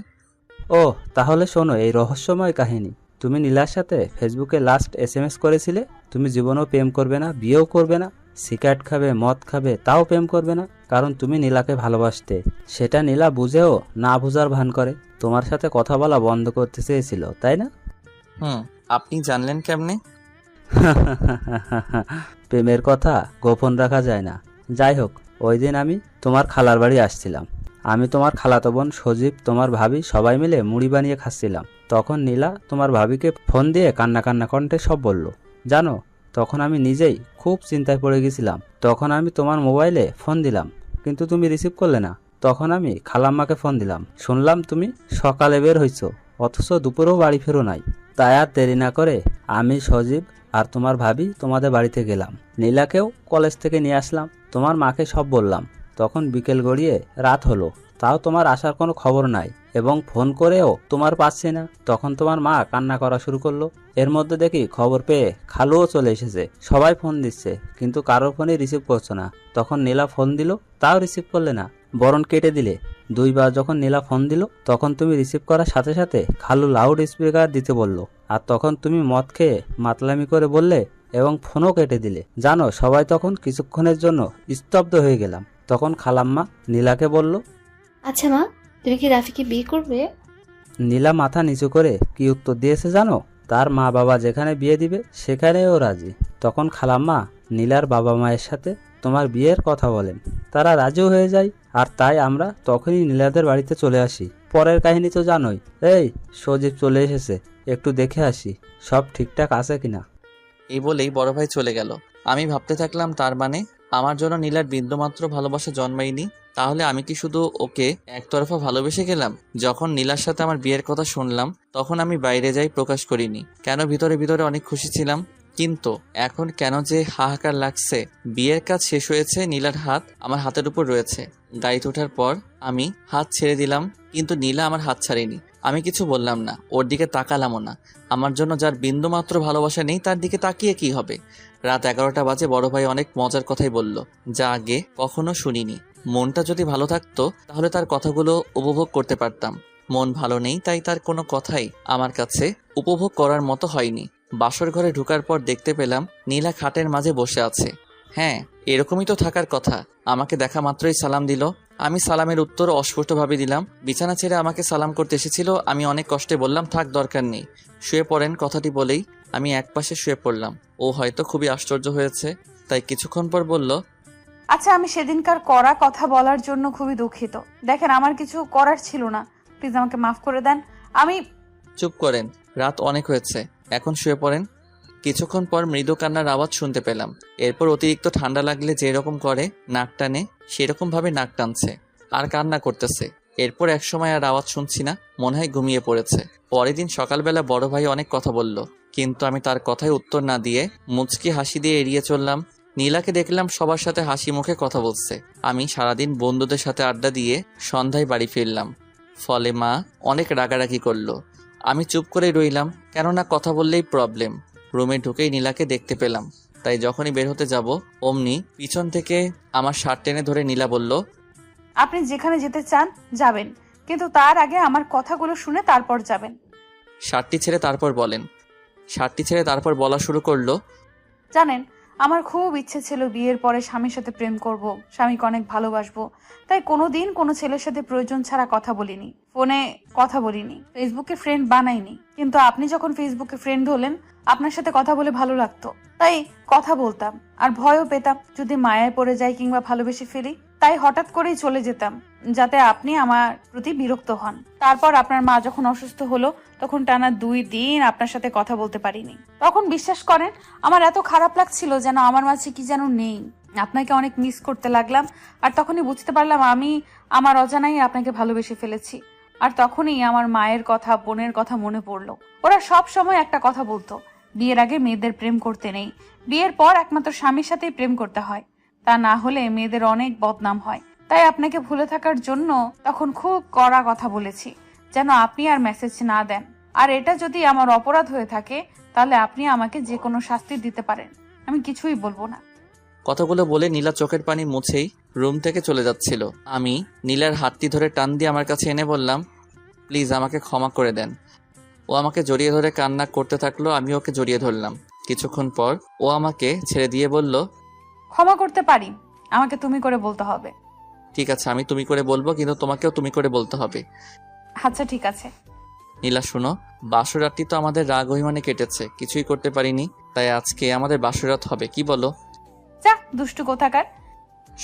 ও তাহলে শোনো এই রহস্যময় কাহিনী। তুমি নীলার সাথে ফেসবুকে লাস্ট SMS করেছিলে তুমি জীবনেও প্রেম করবে না, বিয়েও করবে না, সিগারেট খাবে, মদ খাবে, তাও প্রেম করবে না, কারণ তুমি নীলাকে ভালোবাসতে। সেটা নীলা বুঝেও না বুঝার ভান করে তোমার সাথে কথা বলা বন্ধ করতে চেয়েছিল, তাই না? আপনি জানলেন কেমনে? প্রেমের কথা গোপন রাখা যায় না। যাই হোক, ওই দিন আমি তোমার খালার বাড়ি আসছিলাম। আমি, তোমার খালাতো বোন, সজীব, তোমার ভাবি সবাই মিলে মুড়ি বানিয়ে খাচ্ছিলাম। তখন নীলা তোমার ভাবিকে ফোন দিয়ে কান্না কান্না কণ্ঠে সব বলল। জানো, তখন আমি নিজেই খুব চিন্তায় পড়ে গেছিলাম। তখন আমি তোমার মোবাইলে ফোন দিলাম, কিন্তু তুমি রিসিভ করলে না। তখন আমি খালাম্মাকে ফোন দিলাম, শুনলাম তুমি সকালে বের হইছো, অথচ দুপুরেও বাড়ি ফেরো নাই। তাই আর দেরি না করে আমি, সজীব আর তোমার ভাবি তোমাদের বাড়িতে গেলাম। নীলাকেও কলেজ থেকে নিয়ে আসলাম। তোমার মাকে সব বললাম। তখন বিকেল গড়িয়ে রাত হলো, তাও তোমার আসার কোনো খবর নাই, এবং ফোন করেও তোমার পাচ্ছি না। তখন তোমার মা কান্না করা শুরু করলো। এর মধ্যে দেখি খবর পেয়ে খালুও চলে এসেছে। সবাই ফোন দিচ্ছে, কিন্তু কারোর ফোনই রিসিভ করছো না। তখন নীলা ফোন দিল, তাও রিসিভ করলে না, বরং কেটে দিলে। দুইবার যখন নীলা ফোন দিল, তখন তুমি রিসিভ করার সাথে সাথে খালু লাউড স্পিকার দিতে বলল, আর তখন তুমি মদ খেয়ে মাতলামি করে বললে এবং ফোনও কেটে দিলে। জানো, সবাই তখন কিছুক্ষণের জন্য স্তব্ধ হয়ে গেলাম। তখন খালাম্মা নীলাকে বলল, আচ্ছা মা, তুমি কি রাফিকে বিয়ে করবে? নীলা মাথা নিচু করে কি উত্তর দিয়েছে জানো? তার মা বাবা যেখানে বিয়ে দিবে সেখানেও রাজি। তখন খালাম্মা নীলার বাবা মায়ের সাথে তোমার বিয়ের কথা বলেন, তারা রাজিও হয়ে যায়। আর তাই আমরা তখনই নীলাদের বাড়িতে চলে আসি। পরের কাহিনী তো জানোই। এই, সজীব চলে এসেছে, একটু দেখে আসি সব ঠিকঠাক আছে কিনা। এই বলেই বড় ভাই চলে গেল। আমি ভাবতে থাকলাম, তার মানে আমার জন্য নীলার বিন্দুমাত্র ভালোবাসা জন্মায়নি। তাহলে আমি কি শুধু ওকে একতরফা ভালোবেসে গেলাম? যখন নীলার সাথে আমার বিয়ের কথা শুনলাম, তখন আমি বাইরে যাই প্রকাশ করিনি। কেন ভিতরে ভিতরে অনেক খুশি ছিলাম, কিন্তু এখন কেন যে হাহাকার লাগছে। বিয়ের কাজ শেষ হয়েছে, নীলার হাত আমার হাতের উপর রয়েছে। গাড়িতে ওঠার পর আমি হাত ছেড়ে দিলাম, কিন্তু নীলা আমার হাত ছাড়েনি। আমি কিছু বললাম না, ওর দিকে তাকালামও না। আমার জন্য যার বিন্দুমাত্র ভালোবাসা নেই, তার দিকে তাকিয়ে কি হবে? রাত 11টা বাজে। বড় ভাই অনেক মজার কথাই বলল, যা আগে কখনো শুনিনি। মনটা যদি ভালো থাকতো তাহলে তার কথাগুলো উপভোগ করতে পারতাম। মন ভালো নেই, তাই তার কোনো কথাই আমার কাছে উপভোগ করার মতো হয়নি। বাসর ঘরে ঢোকার পর দেখতে পেলাম নীলা খাটের মাঝে বসে আছে। হ্যাঁ, এরকমই তো থাকার কথা। আমাকে দেখা মাত্রই সালাম দিল। আমি সালামের উত্তর অস্পষ্টভাবে দিলাম। বিছানা ছেড়ে আমাকে সালাম করতে এসেছিল। আমি অনেক কষ্টে বললাম, থাক, দরকার নেই, শুয়ে পড়েন। কথাটি বলেই আমি একপাশে শুয়ে পড়লাম। ও হয়তো খুবই আশ্চর্য হয়েছে, তাই কিছুক্ষণ পর বলল, আচ্ছা, আমি সেদিনকার করা কথা বলার জন্য খুবই দুঃখিত। দেখেন, আমার কিছু করার ছিল না, প্লিজ আমাকে মাফ করে দেন। আমি চুপ করেন, রাত অনেক হয়েছে, এখন শুয়ে পড়েন। কিছুক্ষণ পর মৃদু কান্নার আওয়াজ শুনতে পেলাম। এরপর অতিরিক্ত ঠান্ডা লাগলে যেরকম করে নাক টানে, সেরকম ভাবে নাক টানছে আর কান্না করতেছে। এরপর একসময় আর আওয়াজ শুনছি না, মনে হয় ঘুমিয়ে পড়েছে। পরের দিন সকালবেলা বড় ভাই অনেক কথা বলল, কিন্তু আমি তার কথায় উত্তর না দিয়ে মুচকি হাসি দিয়ে এড়িয়ে চললাম। নীলাকে দেখলাম সবার সাথে হাসি মুখে কথা বলছে। আমি সারাদিন বন্ধুদের সাথে আড্ডা দিয়ে সন্ধ্যায় বাড়ি ফিরলাম। ফলে মা অনেক রাগারাগি করলো। আমি চুপ করে রইলাম, কেননা কথা বললেই প্রবলেম। রুমে ঢুকেই নীলাকে দেখতে পেলাম, তাই যখনই বের হতে যাব অমনি পিছন থেকে আমার শার্ট টেনে ধরে নীলা বলল, আপনি যেখানে যেতে চান যাবেন, কিন্তু তার আগে আমার কথাগুলো শুনে তারপর যাবেন। শার্টটি ছেড়ে তারপর বলেন। শার্টটি ছেড়ে তারপর বলা শুরু করলো, জানেন, আমার খুব ইচ্ছে ছিল বিয়ের পরে স্বামীর সাথে প্রেম করব, স্বামীকে অনেক ভালোবাসবো। তাই কোনোদিন কোনো ছেলের সাথে প্রয়োজন ছাড়া কথা বলিনি, ফোনে কথা বলিনি, ফেসবুকে ফ্রেন্ড বানাইনি। কিন্তু আপনি যখন ফেসবুকে ফ্রেন্ড হলেন, আপনার সাথে কথা বলে ভালো লাগতো, তাই কথা বলতাম। আর ভয়ও পেতাম যদি মায়ায় পড়ে যাই কিংবা ভালোবেসে ফেলি, তাই হঠাৎ করেই চলে যেতাম, যাতে আপনি আমার প্রতি বিরক্ত হন। তারপর আপনার মা যখন অসুস্থ হলো, তখন টানা 2 দিন আপনার সাথে কথা বলতে পারিনি। তখন বিশ্বাস করেন, আমার এত খারাপ লাগছিল যেন আমার মাঝে কি যেন নেই। আপনাকে অনেক মিস করতে লাগলাম। আর তখনই বুঝতে পারলাম আমি আমার অজানাই আপনাকে ভালোবেসে ফেলেছি। আর তখনই আমার মায়ের কথা, বোনের কথা মনে পড়লো। ওরা সব সময় একটা কথা বলতো, বিয়ের আগে মেয়েদের প্রেম করতে নেই, বিয়ের পর একমাত্র স্বামীর সাথেই প্রেম করতে হয়, তা না হলে মেয়েদের অনেক বদনাম হয়। তাই আপনাকে ভুলে থাকার জন্য তখন খুব কড়া কথা বলেছি, যেন আপনি আর মেসেজ না দেন। আর এটা যদি আমার অপরাধ হয়ে থাকে, তাহলে আপনি আমাকে যে কোনো শাস্তি দিতে পারেন, আমি কিছুই বলবো না। কথাগুলো বলে নীলা চোখের পানি মুছেই রুম থেকে চলে যাচ্ছিল। আমি নীলার হাতটি ধরে টান দিয়ে আমার কাছে এনে বললাম, প্লিজ আমাকে ক্ষমা করে দেন। ও আমাকে জড়িয়ে ধরে কান্না করতে থাকলো। আমি ওকে জড়িয়ে ধরলাম। কিছুক্ষণ পর ও আমাকে ছেড়ে দিয়ে বলল, ক্ষমা করতে পারি, আমাকে তুমি করে বলতে হবে। ঠিক আছে, আমি তুমি করে বলবো, কিন্তু তোমাকেও তুমি করে বলতে হবে। আচ্ছা ঠিক আছে। নীলা শোনো, বাসরাতটি তো আমাদের রাগ অভিমানে কেটেছে, কিছুই করতে পারিনি, তাই আজকে আমাদের বাসরাত হবে, কি বলো? যা দুষ্টু কোথাকার।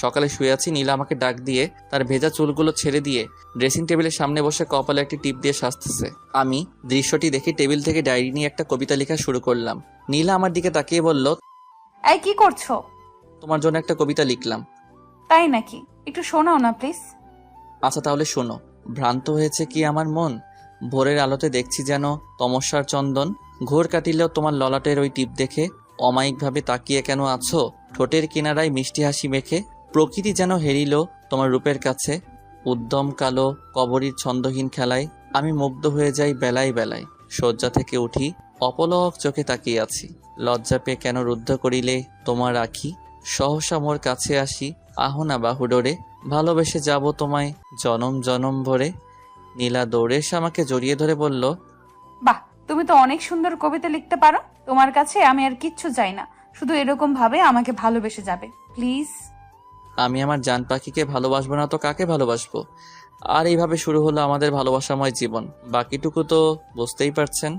সকালে শুয়ে আছি, নীলা আমাকে ডাক দিয়ে তার ভেজা চুলগুলো ছেড়ে দিয়ে ড্রেসিং টেবিলের সামনে বসে কপালে একটি টিপ দিয়ে সাজতেছে। আমি দৃশ্যটি দেখে টেবিল থেকে ডায়েরি নিয়ে একটা কবিতা লেখা শুরু করলাম। নীলা আমার দিকে তাকিয়ে বলল, এই কি করছো? তোমার জন্য একটা কবিতা লিখলাম। তাই নাকি? একটু শোনাও না প্লিজ। আচ্ছা তাহলে শোনো। ভ্রান্ত হয়েছে কি আমার মন, ভোরের আলোতে দেখছি যেন তমস্যার চন্দন, ঘোর কাটিলেও তোমার ললাটের ওই টিপ দেখে অমায়িকভাবে তাকিয়ে কেন আছো, ঠোঁটের কিনারায় মিষ্টি হাসি মেখে, প্রকৃতি যেন হেরিল তোমার রূপের কাছে, উদ্যম কালো কবরীর ছন্দহীন খেলায় আমি মুগ্ধ হয়ে যাই বেলায় বেলায়, শয্যা থেকে উঠি অপলক চোখে তাকিয়ে আছি, লজ্জা পেয়ে কেন রুদ্ধ করিলে তোমার আখি, সহসা মোর কাছে আসি আহনা বাহুডোরে, ভালোবেসে যাব তোমায় জনম জনম ভরে। নীলা দৌড়ে এসে আমাকে জড়িয়ে ধরে বলল, বাহ, তুমি তো অনেক সুন্দর কবিতা লিখতে পারো। তোমার কাছে আমি আর কিচ্ছু চাই না, শুধু এরকম ভাবে আমাকে ভালোবেসে যাবে প্লিজ। আমি আমার জান পাখিকে ভালোবাসবো না তো কাকে ভালোবাসবো? আর এইভাবে শুরু হলো আমাদের ভালোবাসাময় জীবন। বাকিটুকু তো বুঝতেই পারছেন।